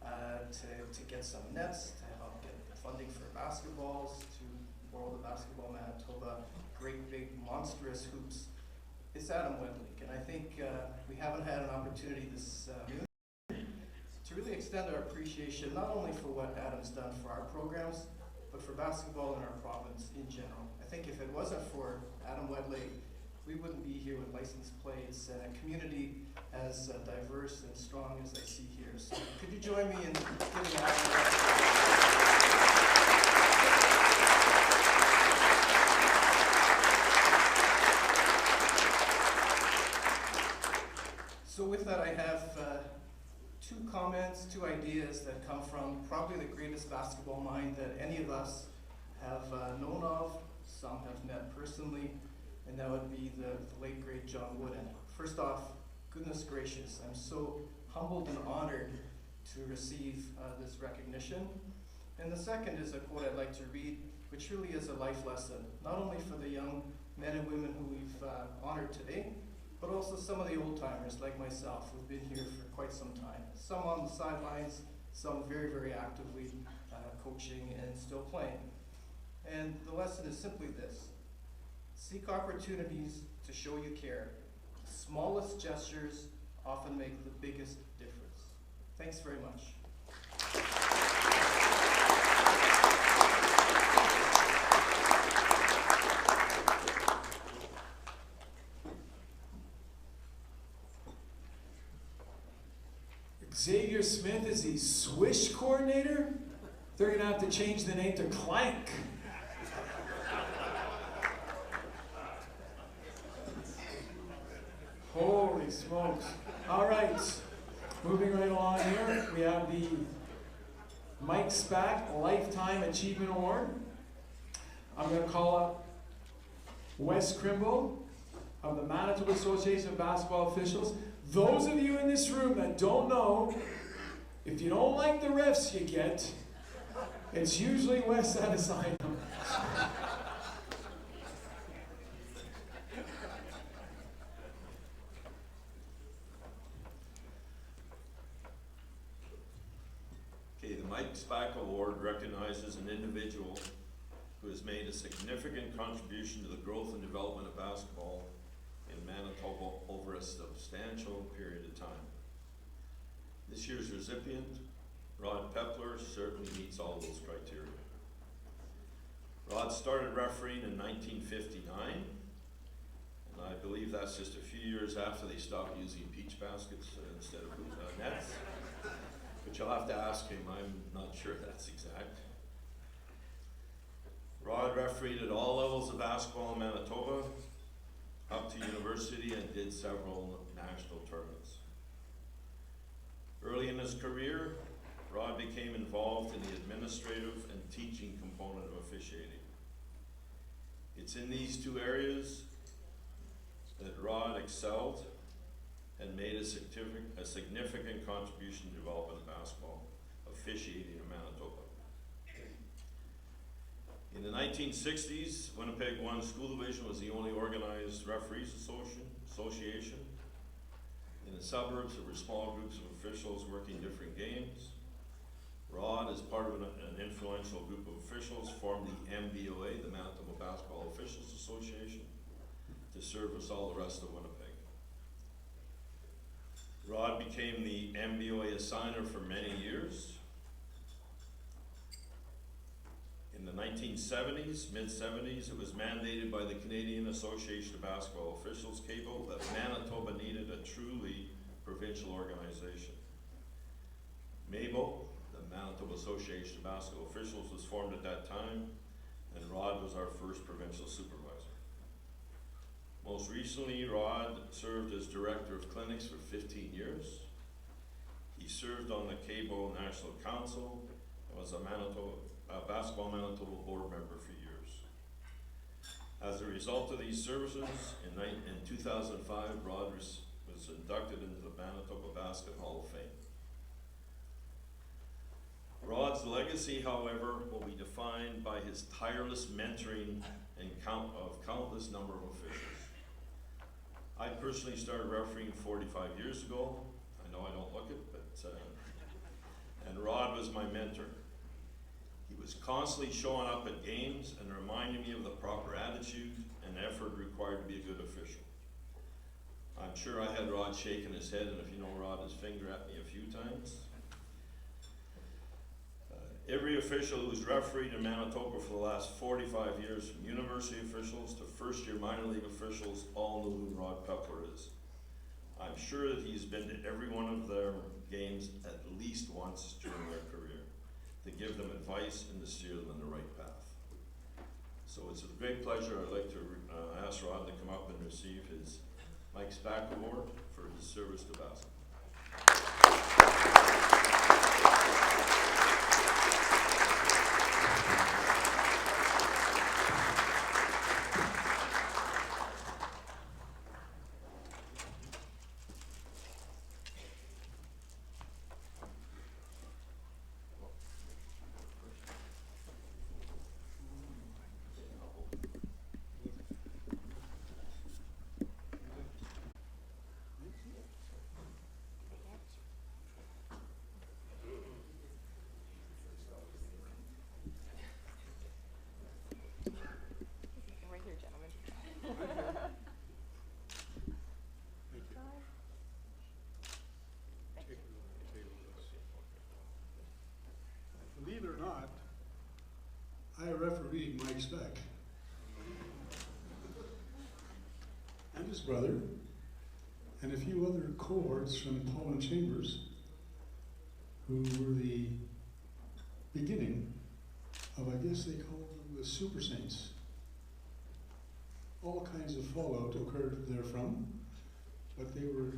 to get some nets, to help get funding for basketballs, to borrow the Basketball Manitoba great big monstrous hoops. It's Adam Wedlake, and I think we haven't had an opportunity this to really extend our appreciation not only for what Adam's done for our programs, but for basketball in our province in general. I think if it wasn't for Adam Wedlake, we wouldn't be here with license plates and a community as diverse and strong as I see here. So could you join me in giving Adam So with that, I have two comments, two ideas that come from probably the greatest basketball mind that any of us have known of. Some have met personally, and that would be the late great John Wooden. First off, goodness gracious, I'm so humbled and honored to receive this recognition. And the second is a quote I'd like to read, which really is a life lesson, not only for the young men and women who we've honored today, but also some of the old timers like myself who've been here for quite some time. Some on the sidelines, some very, very actively coaching and still playing. And the lesson is simply this: seek opportunities to show you care. The smallest gestures often make the biggest difference. Thanks very much. Xavier Smith is the swish coordinator? They're gonna have to change the name to Clank. Holy smokes. All right, moving right along here, we have the Mike Spack Lifetime Achievement Award. I'm gonna call up Wes Crimble of the Manitoba Association of Basketball Officials. Those of you in this room that don't know, if you don't like the refs you get, it's usually Wes that assigned them. Okay, the Mike Spack Award recognizes an individual who has made a significant contribution to the growth and development of basketball in Manitoba over a substantial period of time. This year's recipient, Rod Pepler, certainly meets all those criteria. Rod started refereeing in 1959, and I believe that's just a few years after they stopped using peach baskets instead of nets. But you'll have to ask him, I'm not sure that's exact. Rod refereed at all levels of basketball in Manitoba, up to university, and did several national tournaments. Early in his career, Rod became involved in the administrative and teaching component of officiating. It's in these two areas that Rod excelled and made a significant contribution to development of basketball officiating in Manitoba. In the 1960s, Winnipeg 1 School Division was the only organized referees association. In the suburbs, there were small groups of officials working different games. Rod, as part of an influential group of officials, formed the MBOA, the Manitoba Basketball Officials Association, to service all the rest of Winnipeg. Rod became the MBOA assigner for many years. In the 1970s, mid-70s, it was mandated by the Canadian Association of Basketball Officials, CABO, that Manitoba needed a truly provincial organization. MABO, the Manitoba Association of Basketball Officials, was formed at that time, and Rod was our first provincial supervisor. Most recently, Rod served as director of clinics for 15 years. He served on the CABO National Council and was a Basketball Manitoba board member for years. As a result of these services, in 2005, Rod was was inducted into the Manitoba Basket Hall of Fame. Rod's legacy, however, will be defined by his tireless mentoring and countless number of officials. I personally started refereeing 45 years ago. I know I don't look it, but and Rod was my mentor. He was constantly showing up at games and reminding me of the proper attitude and effort required to be a good official. I'm sure I had Rod shaking his head, and if you know Rod, his finger at me a few times. Every official who's refereed in Manitoba for the last 45 years, from university officials to first-year minor league officials, all know who Rod Pepler is. I'm sure that he's been to every one of their games at least once during their career to give them advice and to steer them in the right path. So it's a great pleasure. I'd like to ask Rod to come up and receive his Mike Spack Award for his service to basketball. Right here, gentlemen. Believe it or not, I refereed Mike Speck and his brother and a few other cohorts from Paul and Chambers who were the beginning of, I guess they called them the Super Saints. All kinds of fallout occurred therefrom, but they were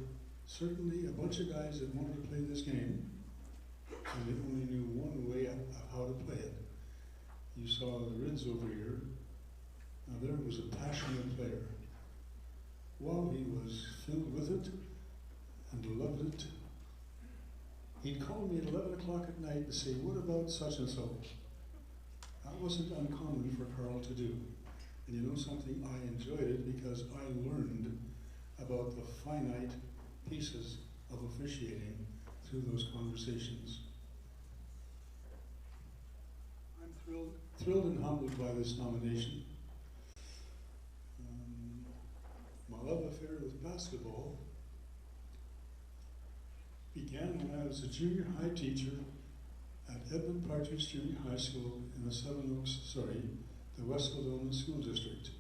certainly a bunch of guys that wanted to play this game, and they only knew one way of how to play it. You saw the Rids over here. Now there was a passionate player. While he was filled with it and loved it, he'd call me at 11 o'clock at night to say, "What about such and so?" That wasn't uncommon for Carl to do. And you know something, I enjoyed it because I learned about the finite pieces of officiating through those conversations. I'm thrilled and humbled by this nomination. My love affair with basketball began when I was a junior high teacher at Edmund Partridge Junior High School in the West Wildona School District.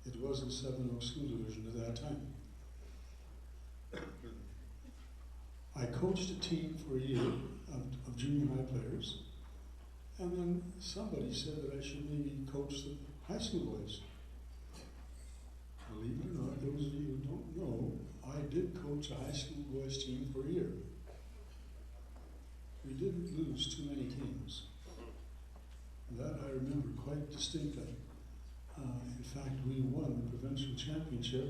It was the Seven Oaks School Division at that time. I coached a team for a year of junior high players, and then somebody said that I should maybe coach the high school boys. Believe it or not, those of you who don't know, I did coach a high school boys team for a year. We didn't lose too many games. That I remember quite distinctly. In fact, we won the provincial championship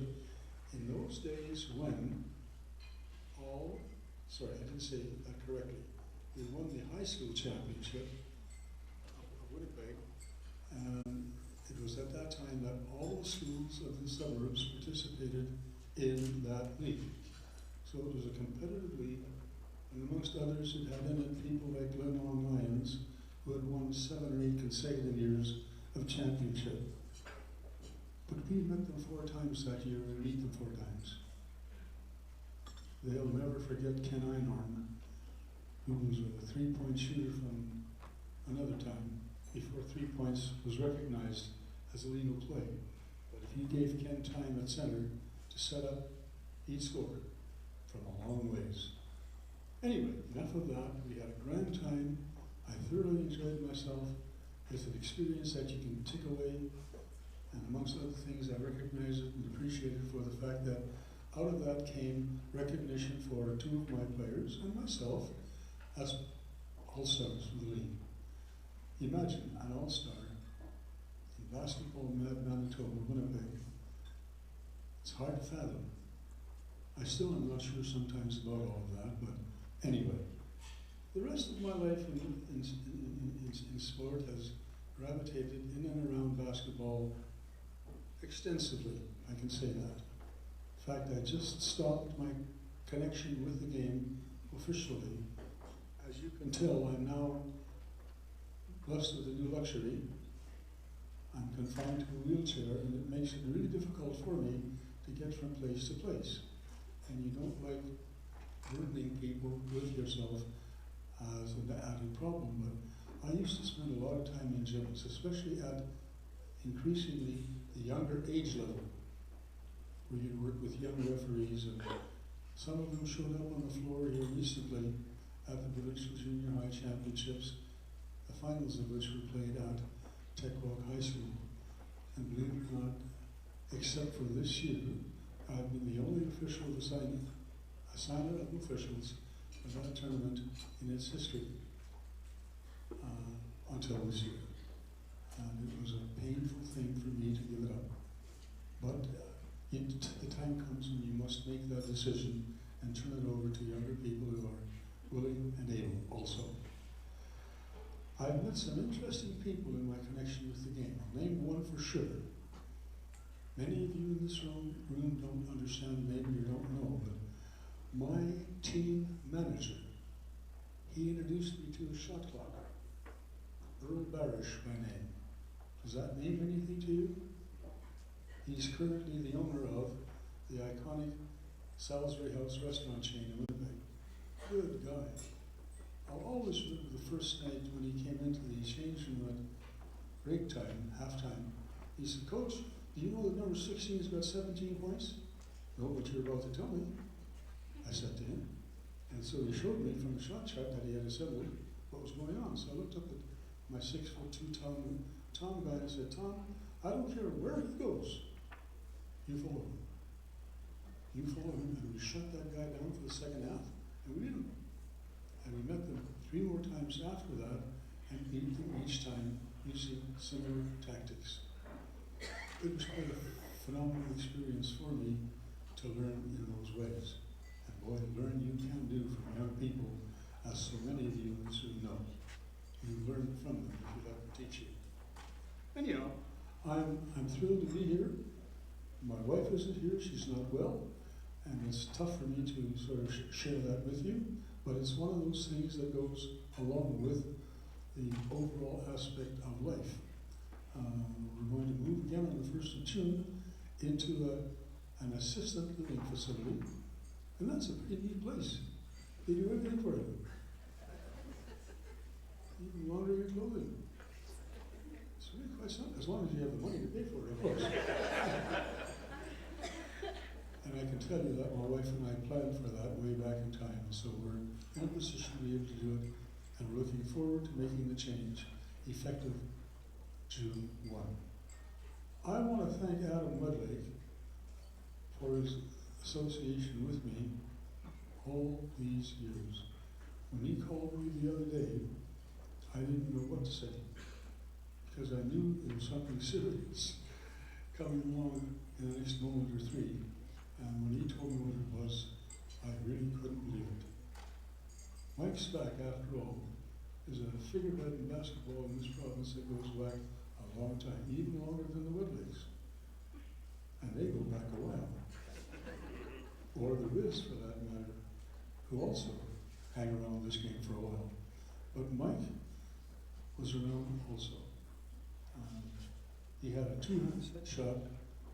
in those days when I didn't say that correctly. We won the high school championship of Winnipeg, and it was at that time that all the schools of the suburbs participated in that league. So it was a competitive league, and amongst others it had in it people like Glenmore Lions, who had won 7 or 8 consecutive years of championship. But we met them 4 times that year, and beat them 4 times. They'll never forget Ken Einhorn, who was a 3-point shooter from another time, before 3 points was recognized as a legal play. But if you gave Ken time at center to set up, he'd score from a long ways. Anyway, enough of that. We had a grand time. I thoroughly enjoyed myself. It's an experience that you can take away, and amongst other things, I recognize it and appreciate it for the fact that out of that came recognition for 2 of my players and myself as all-stars for the league. Imagine an all-star in basketball in Manitoba, Winnipeg. It's hard to fathom. I still am not sure sometimes about all of that, but anyway. The rest of my life in sport has gravitated in and around basketball extensively, I can say that. In fact, I just stopped my connection with the game officially. As you can tell, I'm now blessed with a new luxury. I'm confined to a wheelchair, and it makes it really difficult for me to get from place to place. And you don't like burdening people with yourself as an added problem, but I used to spend a lot of time in gyms, especially at increasingly the younger age level, where you work with young referees, and some of them showed up on the floor here recently at the Provincial Junior High Championships, the finals of which were played at Techwalk High School. And believe it or not, except for this year, I've been the only official assigner of officials for that tournament in its history until this year. And it was a painful thing for me to give it up. But the time comes when you must make that decision and turn it over to younger people who are willing and able also. I've met some interesting people in my connection with the game. I'll name one for sure. Many of you in this room don't understand, maybe you don't know, but my team manager, he introduced me to a shot clock. Earl Barish by name. Does that name anything to you? He's currently the owner of the iconic Salisbury House restaurant chain in Winnipeg. Good guy. I'll always remember the first night when he came into the change room at break time, halftime. He said, "Coach, do you know that number 16's got 17 points?" "No, but you're about to tell me," I said to him. And so he showed me from the shot chart that he had assembled what was going on. So I looked up at my 6'2" Tom guy and I said, "Tom, I don't care where he goes, you follow him. You follow him," and we shut that guy down for the second half, and we beat him. And we met them 3 more times after that and beat them each time using similar tactics. It was quite a phenomenal experience for me to learn in those ways. And boy, learn you can do from young people, as so many of you in this room know. You learn from them if you let them teach you. Anyhow, I'm thrilled to be here. My wife isn't here, she's not well, and it's tough for me to sort of share that with you, but it's one of those things that goes along with the overall aspect of life. We're going to move again on the 1st of June into an assisted living facility, and that's a pretty neat place. They do everything for you. Even launder your clothing. It's really quite simple, as long as you have the money to pay for it, of course. And I can tell you that my wife and I planned for that way back in time, so we're in a position to be able to do it, and we're looking forward to making the change effective June 1. I want to thank Adam Wedlake for his association with me all these years. When he called me the other day, I didn't know what to say, because I knew there was something serious coming along in the next moment or 3. And when he told me what it was, I really couldn't believe it. Mike Spack, after all, is a figurehead in basketball in this province that goes back a long time, even longer than the Woodleys. And they go back a while. Or the Riz, for that matter, who also hang around this game for a while. But Mike was around also. He had a 200 shot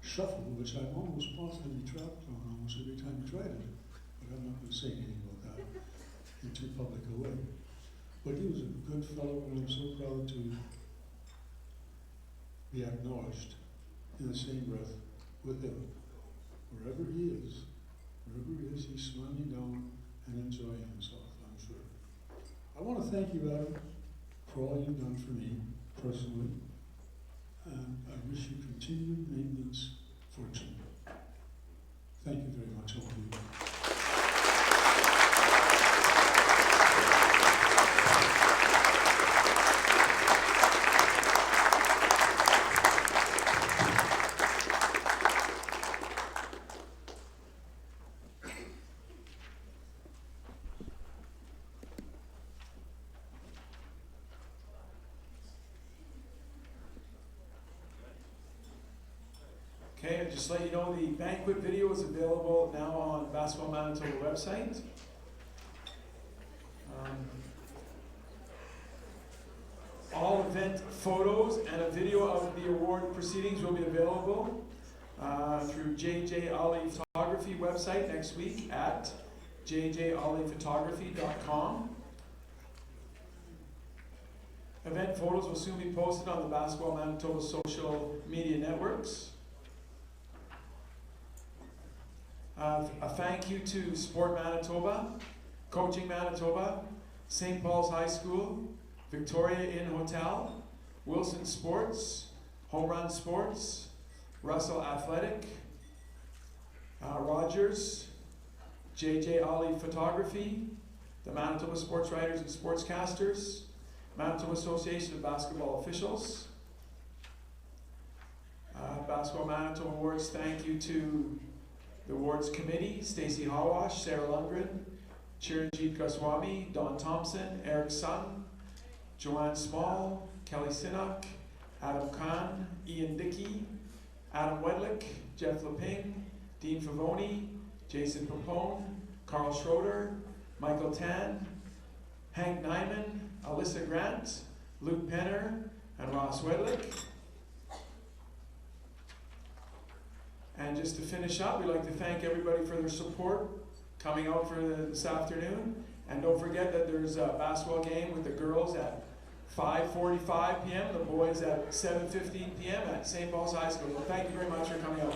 shuffle, which I'm almost positively trapped on almost every time he tried it. But I'm not going to say anything about that in too public a way. But he was a good fellow, and I'm so proud to be acknowledged in the same breath with him. Wherever he is, he's smiling down and enjoying himself, I'm sure. I want to thank you, Adam, for all you've done for me personally. And I wish you continued maintenance fortune. Thank you very much, all of you. Okay, and just let you know the banquet video is available now on Basketball Manitoba website. All event photos and a video of the award proceedings will be available through JJ Ali Photography website next week at jjaliphotography.com. Event photos will soon be posted on the Basketball Manitoba social media networks. A thank you to Sport Manitoba, Coaching Manitoba, St. Paul's High School, Victoria Inn Hotel, Wilson Sports, Home Run Sports, Russell Athletic, Rogers, JJ Ali Photography, the Manitoba Sports Writers and Sportscasters, Manitoba Association of Basketball Officials, Basketball Manitoba Awards, thank you to the Awards Committee, Stacey Hawash, Sarah Lundgren, Chiranjeet Goswami, Don Thompson, Eric Sutton, Joanne Small, Kelly Sinnock, Adam Khan, Ian Dickey, Adam Wedlick, Jeff Leping, Dean Favoni, Jason Papone, Carl Schroeder, Michael Tan, Hank Nyman, Alyssa Grant, Luke Penner, and Ross Wedlick. And just to finish up, we'd like to thank everybody for their support coming out for this afternoon. And don't forget that there's a basketball game with the girls at 5:45 p.m., the boys at 7:15 p.m. at St. Paul's High School. Thank you very much for coming out.